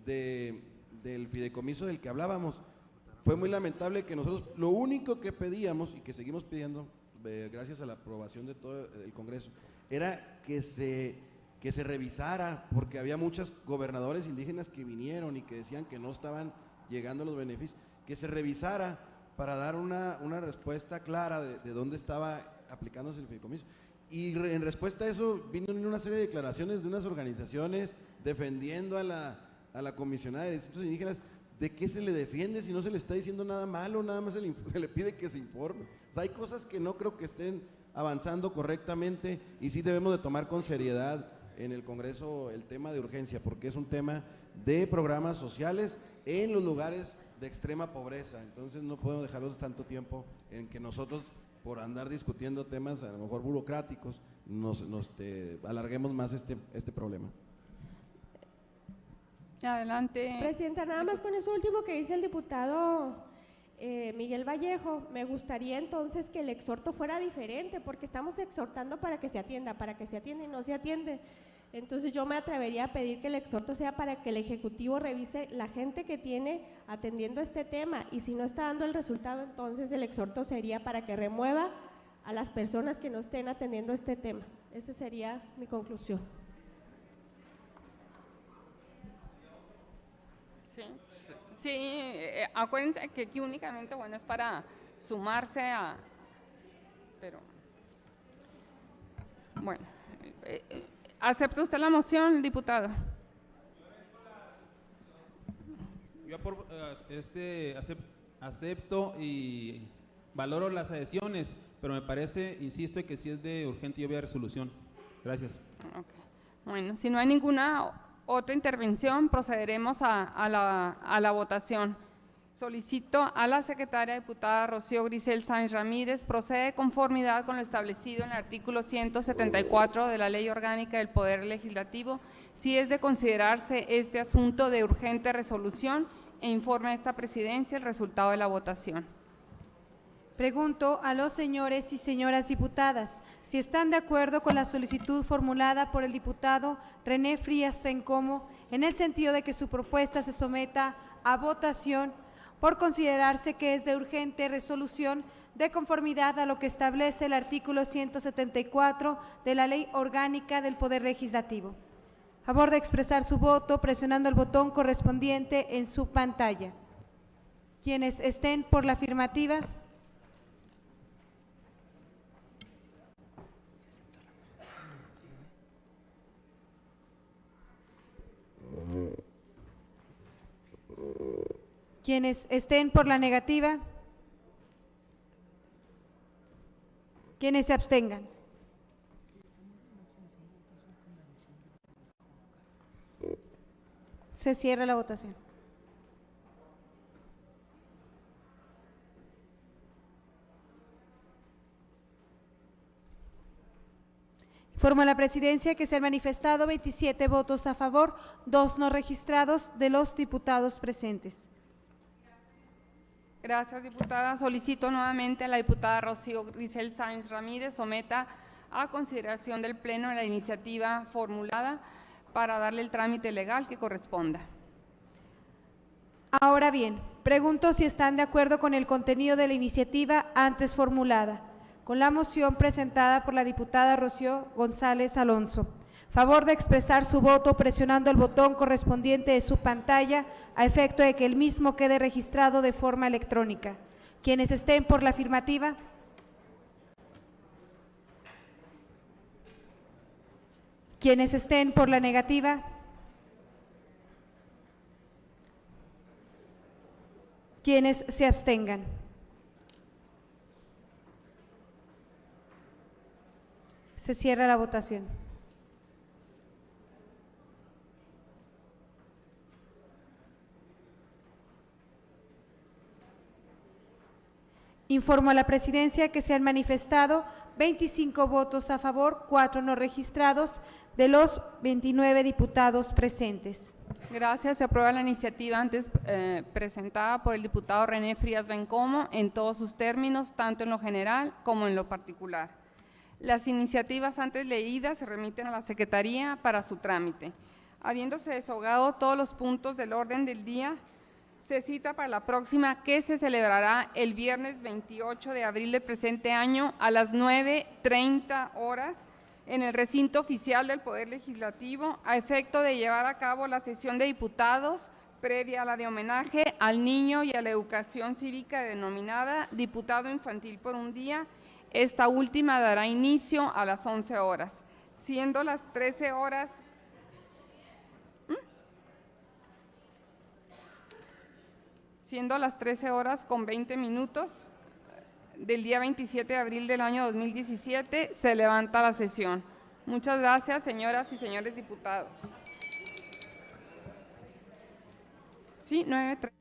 del fideicomiso del que hablábamos. Fue muy lamentable que nosotros lo único que pedíamos y que seguimos pidiendo, gracias a la aprobación de todo el Congreso, era que se revisara, porque había muchos gobernadores indígenas que vinieron y que decían que no estaban llegando los beneficios, que se revisara para dar una respuesta clara de dónde estaba aplicándose el fideicomiso. Y en respuesta a eso vino una serie de declaraciones de unas organizaciones defendiendo a la comisionada de derechos indígenas. ¿De qué se le defiende si no se le está diciendo nada malo? Nada más se le pide que se informe. O sea, hay cosas que no creo que estén avanzando correctamente y sí debemos de tomar con seriedad en el Congreso el tema de urgencia, porque es un tema de programas sociales en los lugares de extrema pobreza. Entonces no podemos dejarlos tanto tiempo en que nosotros, por andar discutiendo temas a lo mejor burocráticos, nos alarguemos más este problema. Adelante. Presidenta, nada más con eso último que dice el diputado Miguel Vallejo, me gustaría entonces que el exhorto fuera diferente, porque estamos exhortando para que se atienda y no se atiende. Entonces yo me atrevería a pedir que el exhorto sea para que el Ejecutivo revise la gente que tiene atendiendo este tema, y si no está dando el resultado, entonces el exhorto sería para que remueva a las personas que no estén atendiendo este tema. Esa sería mi conclusión. Sí, acuérdense que aquí únicamente, bueno, es para sumarse a, pero, bueno, ¿acepta usted la moción, diputado? Yo acepto y valoro las adhesiones, pero me parece, insisto, que si es de urgente y obvia resolución. Gracias. Okay. Bueno, si no hay ninguna otra intervención, procederemos a la votación. Solicito a la secretaria diputada Rocío Grisel Sáenz Ramírez procede de conformidad con lo establecido en el artículo 174 de la Ley Orgánica del Poder Legislativo, si es de considerarse este asunto de urgente resolución, e informe a esta presidencia el resultado de la votación. Pregunto a los señores y señoras diputadas si están de acuerdo con la solicitud formulada por el diputado René Frías Bencomo en el sentido de que su propuesta se someta a votación por considerarse que es de urgente resolución de conformidad a lo que establece el artículo 174 de la Ley Orgánica del Poder Legislativo. A favor de expresar su voto presionando el botón correspondiente en su pantalla. Quienes estén por la afirmativa. Quienes estén por la negativa. Quienes se abstengan. Se cierra la votación. Informo a la presidencia que se han manifestado 27 votos a favor, 2 no registrados de los diputados presentes. Gracias, diputada. Solicito nuevamente a la diputada Rocío Grisel Sáenz Ramírez someta a consideración del Pleno la iniciativa formulada para darle el trámite legal que corresponda. Ahora bien, pregunto si están de acuerdo con el contenido de la iniciativa antes formulada, con la moción presentada por la diputada Rocío González Alonso. Favor de expresar su voto presionando el botón correspondiente de su pantalla a efecto de que el mismo quede registrado de forma electrónica. Quienes estén por la afirmativa. Quienes estén por la negativa. Quienes se abstengan. Se cierra la votación. Informo a la presidencia que se han manifestado 25 votos a favor, 4 no registrados de los 29 diputados presentes. Gracias. Se aprueba la iniciativa antes presentada por el diputado René Frías Bencomo en todos sus términos, tanto en lo general como en lo particular. Las iniciativas antes leídas se remiten a la Secretaría para su trámite. Habiéndose desahogado todos los puntos del orden del día, se cita para la próxima, que se celebrará el viernes 28 de abril del presente año a las 9:30 horas en el recinto oficial del Poder Legislativo, a efecto de llevar a cabo la sesión de diputados previa a la de homenaje al niño y a la educación cívica denominada Diputado Infantil por un Día. Esta última dará inicio a las 11 horas, siendo las 13 horas… Siendo las 13 horas con 20 minutos del día 27 de abril del año 2017, se levanta la sesión. Muchas gracias, señoras y señores diputados. Sí, 9:30.